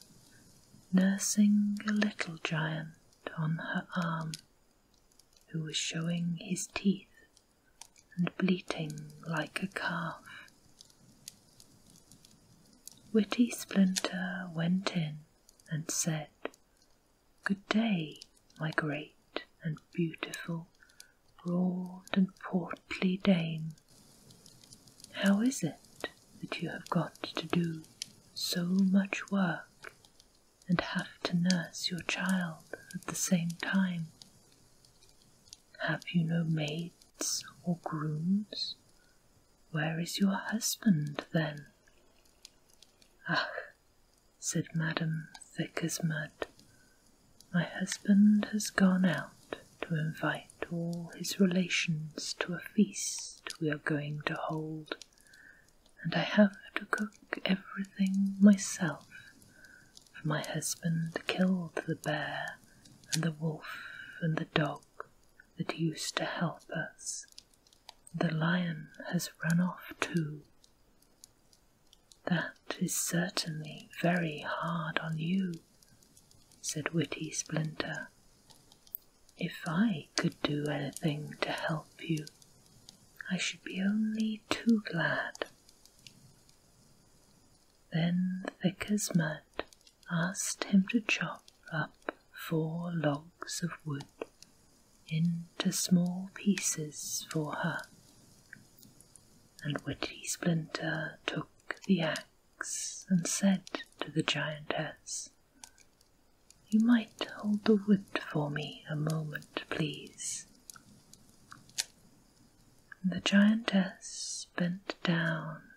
nursing a little giant on her arm, who was showing his teeth and bleating like a calf. Wittysplinter went in and said, "Good day, my great and beautiful, broad and portly dame. How is it that you have got to do so much work and have to nurse your child at the same time? Have you no maids or grooms? Where is your husband, then?" "Ah," said Madame Thickersmud, "my husband has gone out to invite all his relations to a feast we are going to hold, and I have to cook everything myself, for my husband killed the bear and the wolf and the dog that used to help us. The lion has run off too." "That is certainly very hard on you," said Wittysplinter. "If I could do anything to help you, I should be only too glad." Then Thickersmud asked him to chop up 4 logs of wood into small pieces for her, and Wittysplinter took the axe and said to the giantess, "You might hold the wood for me a moment, please." The giantess bent down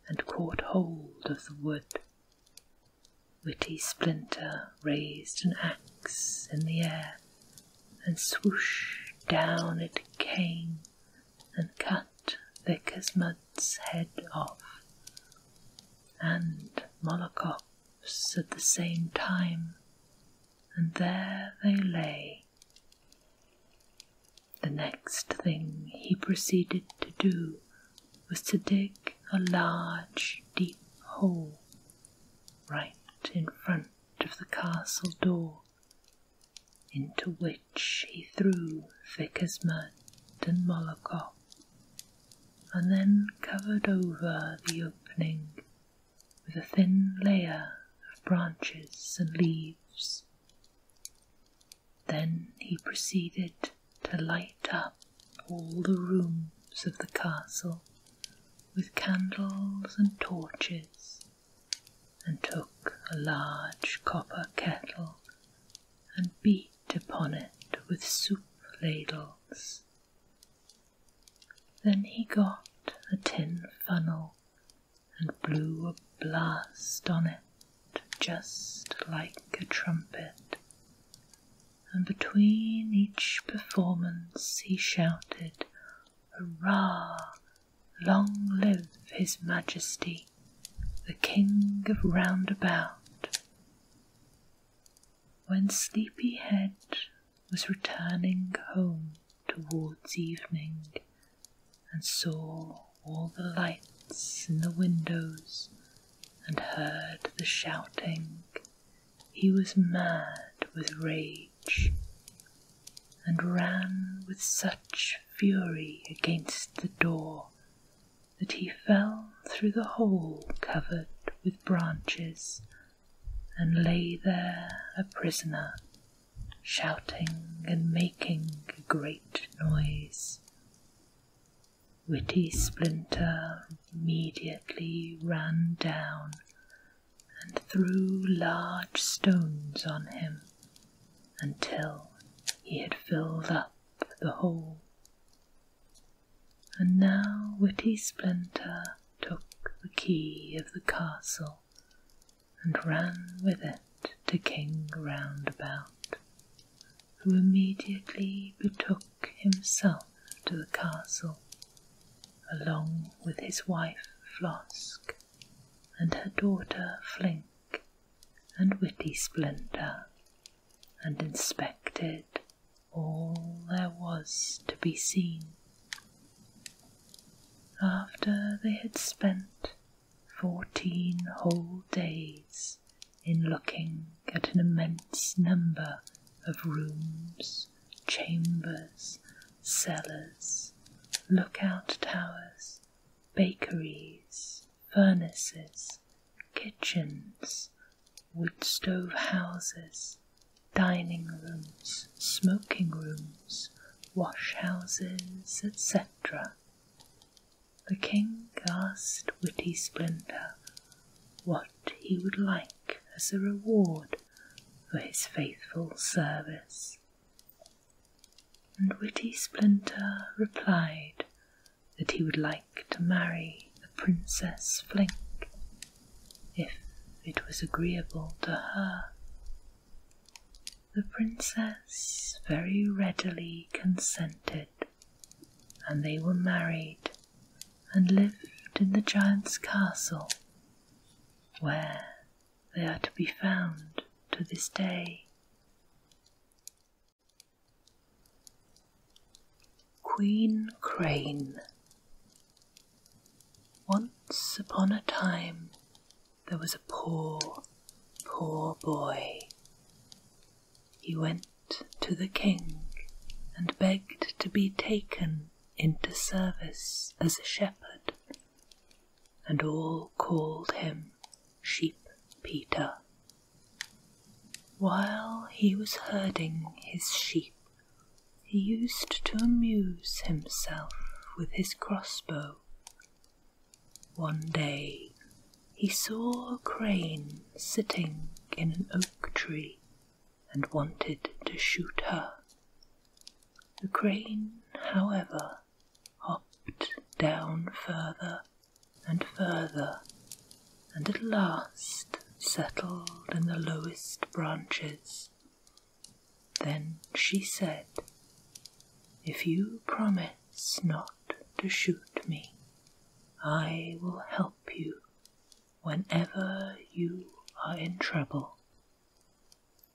and caught hold of the wood. Wittysplinter raised an axe in the air, and swoosh down it came and cut Vickers-Mud's head off, and Molokop's at the same time, and there they lay. The next thing he proceeded to do was to dig a large, deep hole right in front of the castle door, into which he threw Vickers-Mud and Molokop, and then covered over the opening with a thin layer of branches and leaves. Then he proceeded to light up all the rooms of the castle with candles and torches, and took a large copper kettle and beat upon it with soup ladles. Then he got a tin funnel and blew a blast on it just like a trumpet, and between each performance he shouted, "Hurrah! Long live His Majesty, the King of Roundabout." When Sleepyhead was returning home towards evening, and saw all the lights in the windows, and heard the shouting, he was mad with rage, and ran with such fury against the door that he fell through the hole covered with branches, and lay there a prisoner, shouting and making a great noise. Wittysplinter immediately ran down and threw large stones on him until he had filled up the hole. And now Wittysplinter took the key of the castle and ran with it to King Roundabout, who immediately betook himself to the castle, along with his wife Flosk, and her daughter Flink, and Wittysplinter, and inspected all there was to be seen. After they had spent 14 whole days in looking at an immense number of rooms, chambers, cellars, lookout towers, bakeries, furnaces, kitchens, wood stove houses, dining rooms, smoking rooms, wash houses, etc., the king asked Wittysplinter what he would like as a reward for his faithful service, and Wittysplinter replied that he would like to marry the Princess Flink, if it was agreeable to her. The princess very readily consented, and they were married and lived in the giant's castle, where they are to be found to this day. Queen Crane. Once upon a time there was a poor, poor boy. He went to the king and begged to be taken into service as a shepherd, and all called him Sheep Peter. While he was herding his sheep, he used to amuse himself with his crossbow. One day he saw a crane sitting in an oak tree and wanted to shoot her. The crane, however, hopped down further and further, and at last settled in the lowest branches. Then she said, "If you promise not to shoot me. I will help you whenever you are in trouble.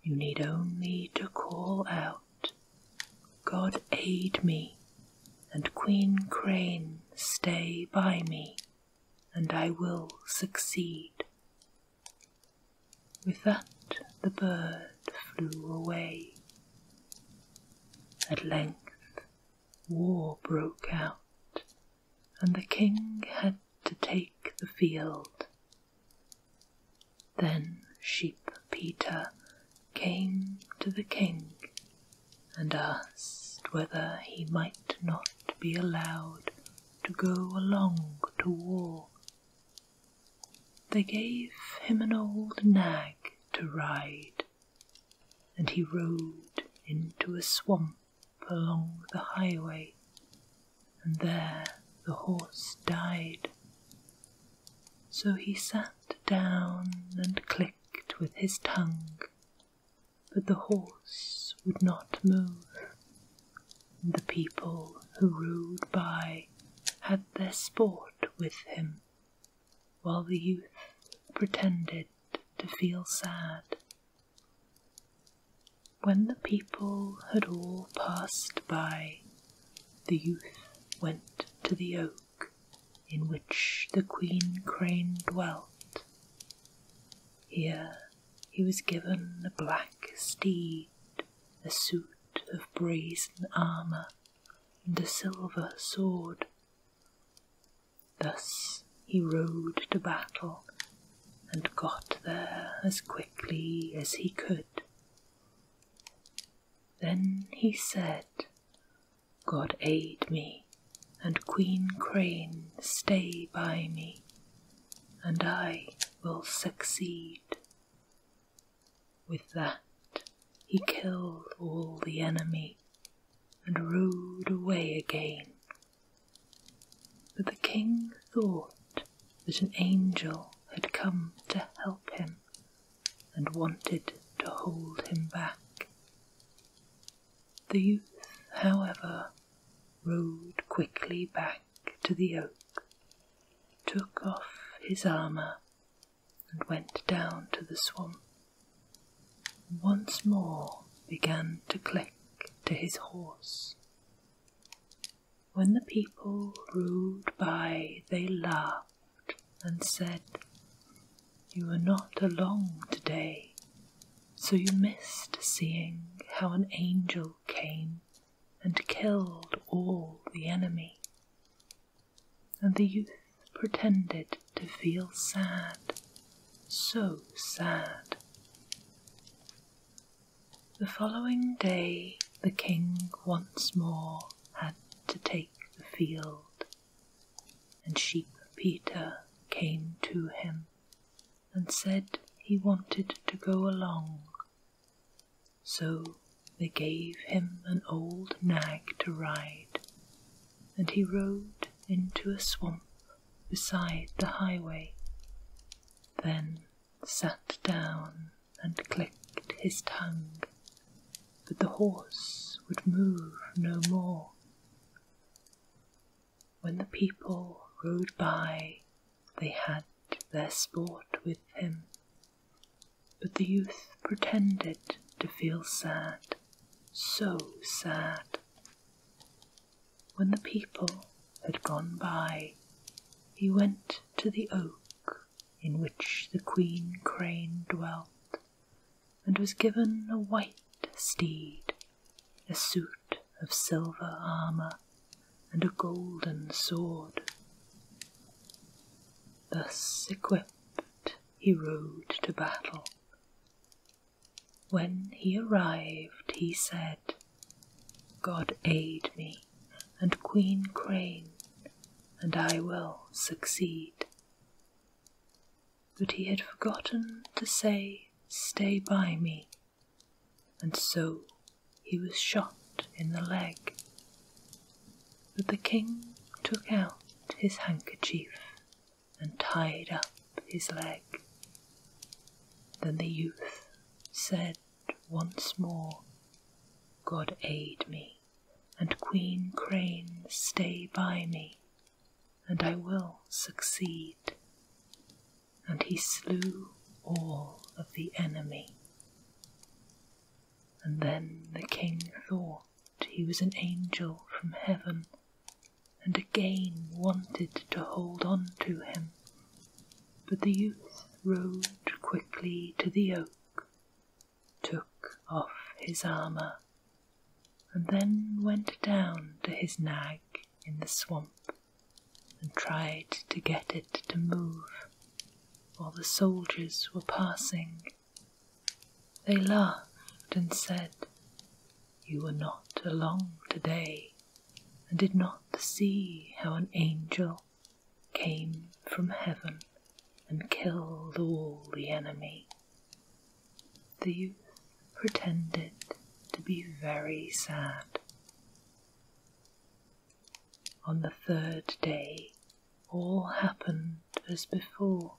You need only to call out, 'God aid me, and Queen Crane stay by me, and I will succeed.' With that the bird flew away. At length war broke out, and the king had to take the field. Then Sheep Peter came to the king and asked whether he might not be allowed to go along to war. They gave him an old nag to ride, and he rode into a swamp along the highway, and there the horse died. So he sat down and clicked with his tongue, but the horse would not move, and the people who rode by had their sport with him, while the youth pretended to feel sad. When the people had all passed by, the youth went to the oak in which the Queen Crane dwelt. Here he was given a black steed, a suit of brazen armour, and a silver sword. Thus he rode to battle, and got there as quickly as he could. Then he said, "God aid me, and Queen Crane stay by me, and I will succeed." With that he killed all the enemy, and rode away again. But the king thought that an angel had come to help him, and wanted to hold him back. The youth, however, rode quickly back to the oak, took off his armour, and went down to the swamp, and once more began to click to his horse. When the people rode by, they laughed and said, "You were not along today, so you missed seeing how an angel came and killed all the enemy." And the youth pretended to feel sad, so sad. The following day the king once more had to take the field, and Sheep Peter came to him and said he wanted to go along. So they gave him an old nag to ride, and he rode into a swamp beside the highway, then sat down and clicked his tongue, but the horse would move no more. When the people rode by, they had their sport with him, but the youth pretended to feel sad, so sad. When the people had gone by, he went to the oak in which the Queen Crane dwelt, and was given a white steed, a suit of silver armour, and a golden sword. Thus equipped, he rode to battle. When he arrived, he said, "God aid me, and Queen Crane, and I will succeed." But he had forgotten to say, "Stay by me," and so he was shot in the leg. But the king took out his handkerchief and tied up his leg. Then the youth said once more, "God aid me, and Queen Crane, stay by me, and I will succeed. And he slew all of the enemy. And then the king thought he was an angel from heaven, and again wanted to hold on to him. But the youth rode quickly to the oak, took off his armour, and then went down to his nag in the swamp and tried to get it to move while the soldiers were passing. They laughed and said, "You were not along today, and did not see how an angel came from heaven and killed all the enemy." The youth pretended to be very sad. On the third day, all happened as before.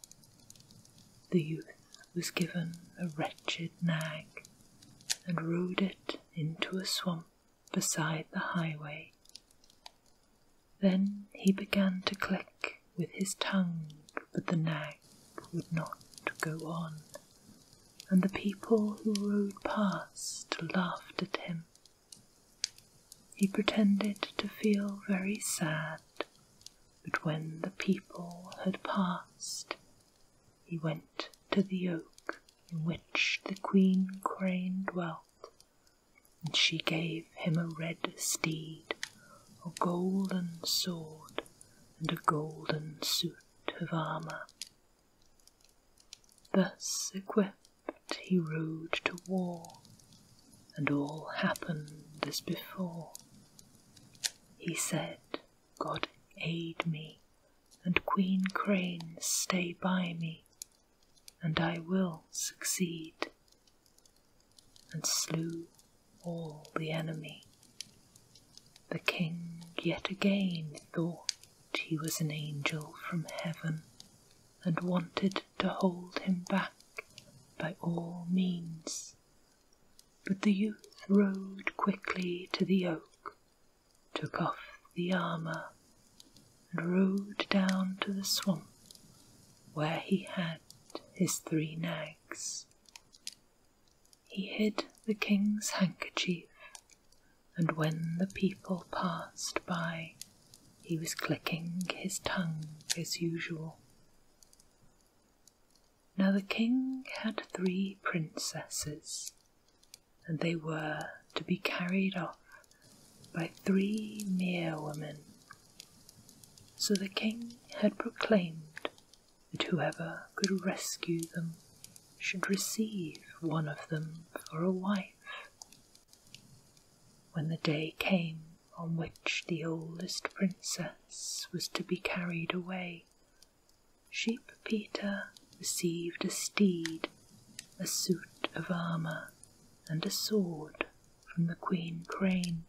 The youth was given a wretched nag and rode it into a swamp beside the highway. Then he began to click with his tongue, but the nag would not go on, and the people who rode past laughed at him. He pretended to feel very sad, but when the people had passed, he went to the oak in which the Queen Crane dwelt, and she gave him a red steed, a golden sword, and a golden suit of armour. Thus equipped he rode to war, and all happened as before. He said, "God aid me, and Queen Crane stay by me, and I will succeed," and slew all the enemy. The king yet again thought he was an angel from heaven, and wanted to hold him back by all means. But the youth rode quickly to the oak, took off the armour, and rode down to the swamp where he had his 3 nags. He hid the king's handkerchief, and when the people passed by, he was clicking his tongue as usual. Now the king had 3 princesses, and they were to be carried off by 3 mere women. So the king had proclaimed that whoever could rescue them should receive one of them for a wife. When the day came on which the oldest princess was to be carried away, Sheep Peter received a steed, a suit of armour, and a sword from the Queen Crane.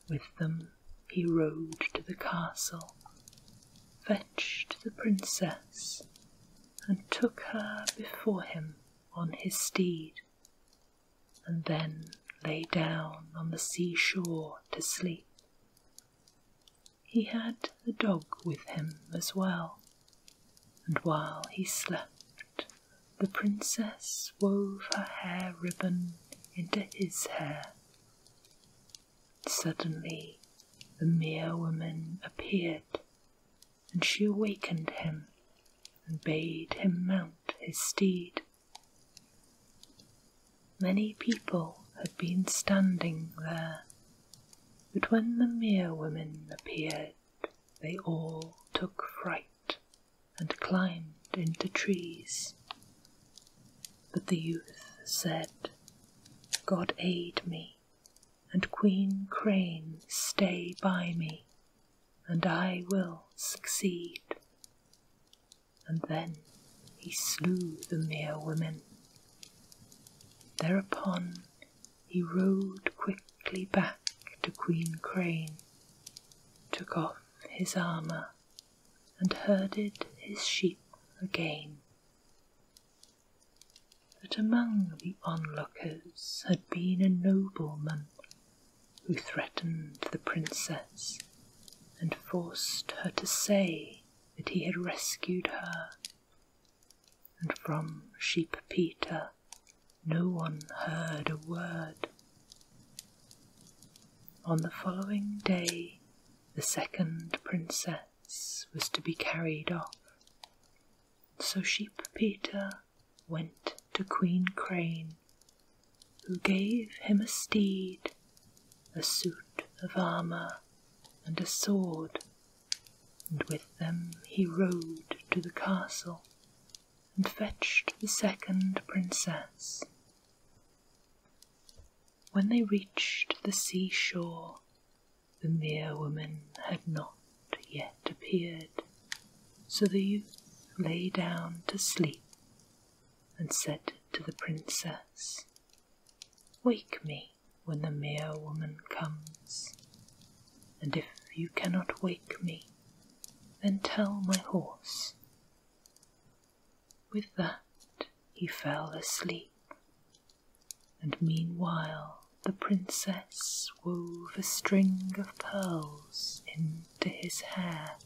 With them he rode to the castle, fetched the princess, and took her before him on his steed, and then lay down on the seashore to sleep. He had the dog with him as well, and while he slept, the princess wove her hair ribbon into his hair. Suddenly the mere woman appeared, and she awakened him and bade him mount his steed. Many people had been standing there, but when the mere women appeared, they all took fright and climbed into trees. But the youth said, "God aid me, and Queen Crane stay by me, and I will succeed." And then he slew the mere women. Thereupon he rode quickly back to Queen Crane, took off his armour, and herded his sheep again. But among the onlookers had been a nobleman who threatened the princess and forced her to say that he had rescued her, and from Sheep Peter no one heard a word. On the following day, the second princess was to be carried off, so Sheep Peter went to Queen Crane, who gave him a steed, a suit of armour, and a sword, and with them he rode to the castle and fetched the second princess. When they reached the seashore, the mere woman had not yet appeared, so the youth lay down to sleep and said to the princess, "Wake me when the mere woman comes, and if you cannot wake me, then tell my horse." With that he fell asleep, and meanwhile the princess wove a string of pearls into his hair.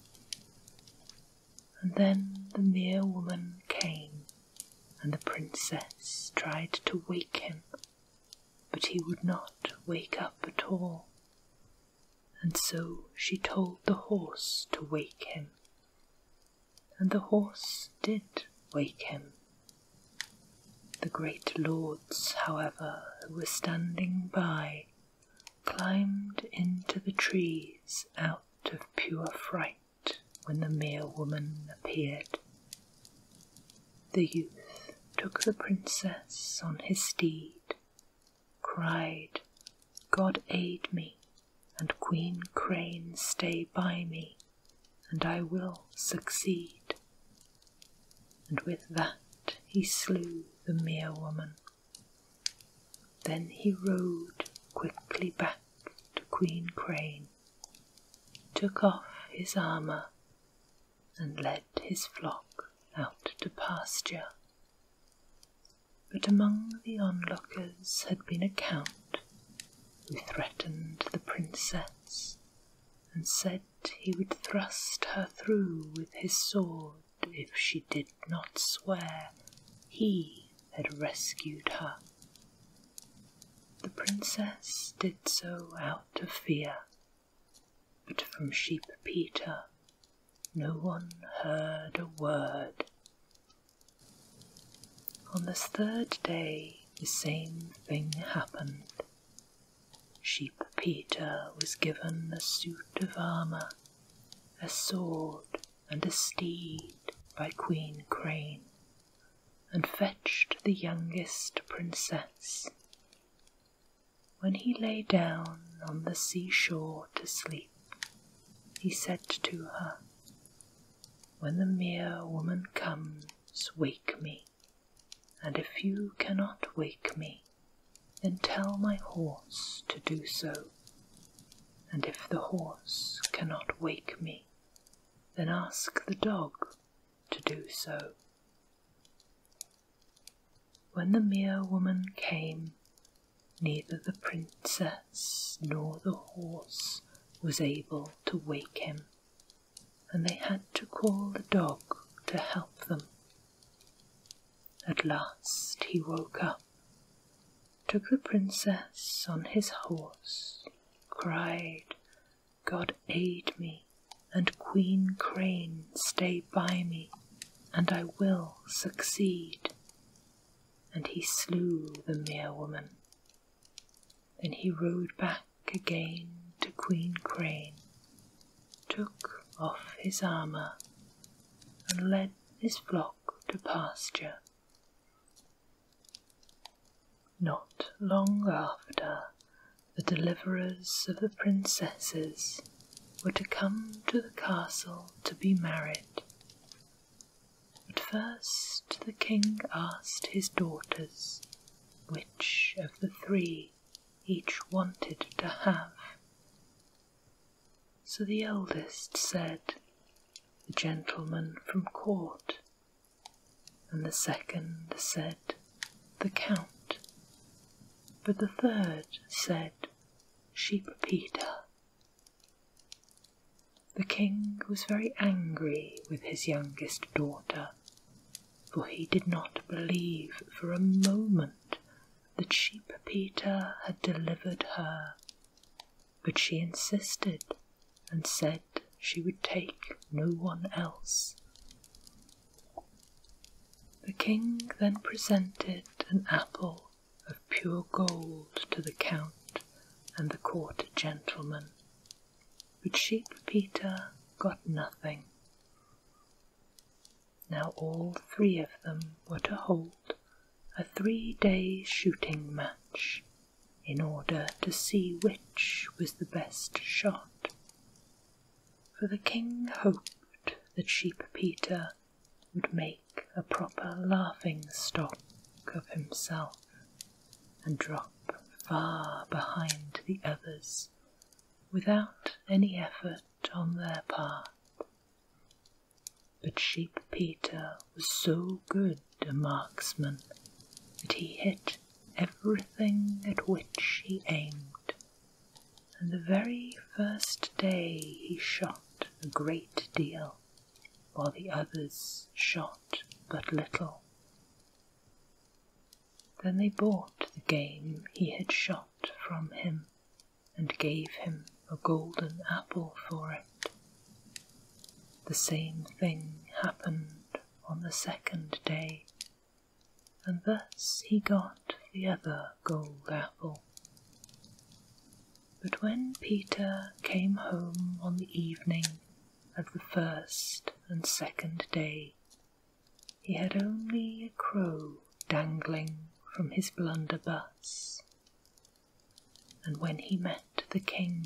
And then the mere woman came, and the princess tried to wake him, but he would not wake up at all, and so she told the horse to wake him, and the horse did wake him. The great lords, however, who were standing by, climbed into the trees out of pure fright when the mere woman appeared. The youth took the princess on his steed, cried, "God aid me, and Queen Crane stay by me, and I will succeed." And with that he slew the mere woman. Then he rode quickly back to Queen Crane, took off his armour, and led his flock out to pasture. But among the onlookers had been a count who threatened the princess and said he would thrust her through with his sword if she did not swear he had rescued her. The princess did so out of fear, but from Sheep Peter no one heard a word. On the third day the same thing happened. Sheep Peter was given a suit of armour, a sword, and a steed by Queen Crane, and fetched the youngest princess. When he lay down on the seashore to sleep, he said to her, "When the mere woman comes, wake me, and if you cannot wake me, then tell my horse to do so, and if the horse cannot wake me, then ask the dog to do so." When the mere woman came, neither the princess nor the horse was able to wake him, and they had to call the dog to help them. At last he woke up, took the princess on his horse, cried, "God aid me, and Queen Crane stay by me, and I will succeed." And he slew the mere woman. Then he rode back again to Queen Crane, took off his armour, and led his flock to pasture. Not long after, the deliverers of the princesses were to come to the castle to be married. But first the king asked his daughters which of the three each wanted to have. So the eldest said, "The gentleman from court," and the second said, "The count," but the third said, Sheep Peter. The king was very angry with his youngest daughter, for he did not believe for a moment that Sheep Peter had delivered her, but she insisted and said she would take no one else. The king then presented an apple of pure gold to the count and the court gentlemen, but Sheep Peter got nothing. Now all three of them were to hold a 3-day shooting match in order to see which was the best shot, for the king hoped that Sheep Peter would make a proper laughing-stock of himself and drop far behind the others without any effort on their part. But Sheep Peter was so good a marksman that he hit everything at which he aimed, and the very first day he shot a great deal, while the others shot but little. Then they bought the game he had shot from him, and gave him a golden apple for it. The same thing happened on the second day, and thus he got the other gold apple. But when Peter came home on the evening of the first and second day, he had only a crow dangling from his blunderbuss, and when he met the king,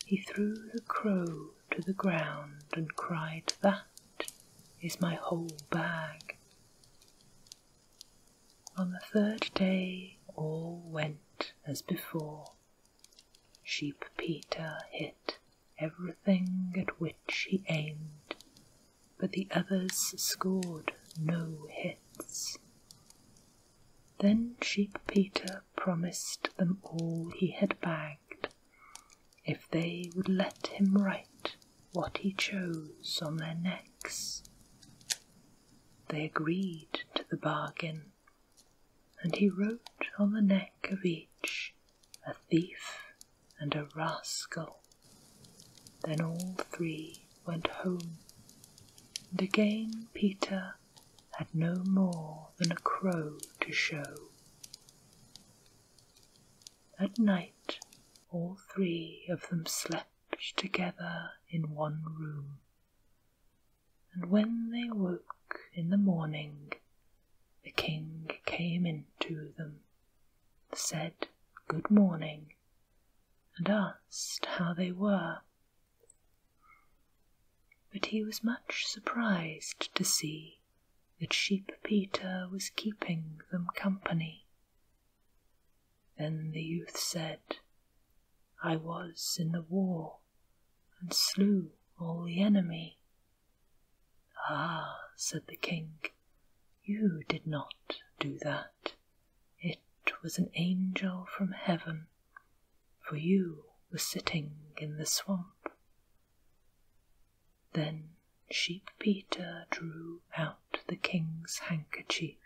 he threw the crow to the ground and cried, "That is my whole bag." On the third day all went as before. Sheep Peter hit everything at which he aimed, but the others scored no hits. Then Sheep Peter promised them all he had bagged, if they would let him write what he chose on their necks. They agreed to the bargain, and he wrote on the neck of each a thief and a rascal. Then all three went home, and again Peter had no more than a crow to show. At night all three of them slept together in one room, and when they woke in the morning, the king came in to them, said good morning, and asked how they were. But he was much surprised to see that Sheep Peter was keeping them company. Then the youth said, "I was in the war, and slew all the enemy." "Ah," said the king, "you did not do that. It was an angel from heaven, for you were sitting in the swamp." Then Sheep Peter drew out the king's handkerchief,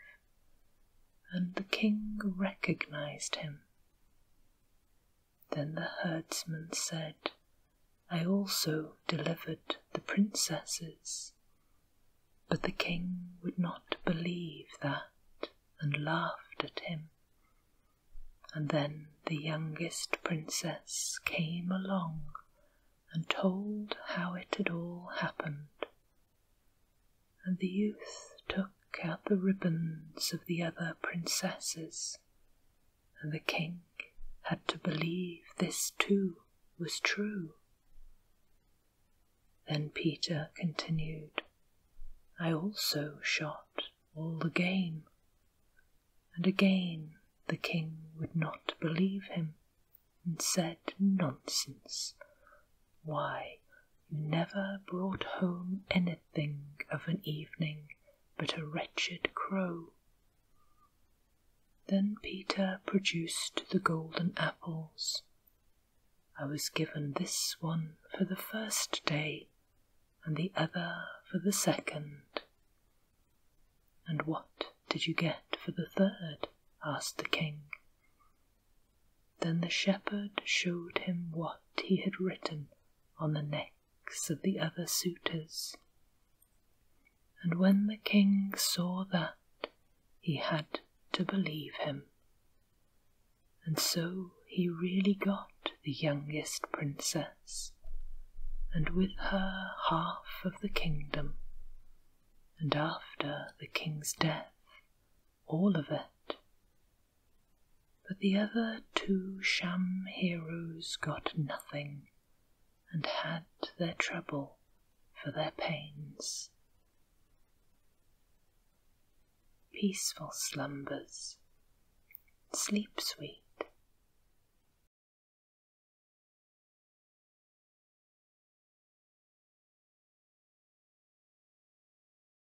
and the king recognized him. Then the herdsman said, "I also delivered the princesses." But the king would not believe that, and laughed at him. And then the youngest princess came along and told how it had all happened. And the youth took out the ribbons of the other princesses, and the king had to believe this too was true. Then Peter continued, "I also shot all the game." And again the king would not believe him, and said, "Nonsense! Why, you never brought home anything of an evening but a wretched crow." Then Peter produced the golden apples, I was given this one for the first day, and the other for the second." "And what did you get for the third?" asked the king. Then the shepherd showed him what he had written on the necks of the other suitors. And when the king saw that, he had to believe him. And so he really got the youngest princess, and with her half of the kingdom, and after the king's death, all of it. But the other two sham heroes got nothing, and had their trouble for their pains. Peaceful slumbers. Sleep sweet.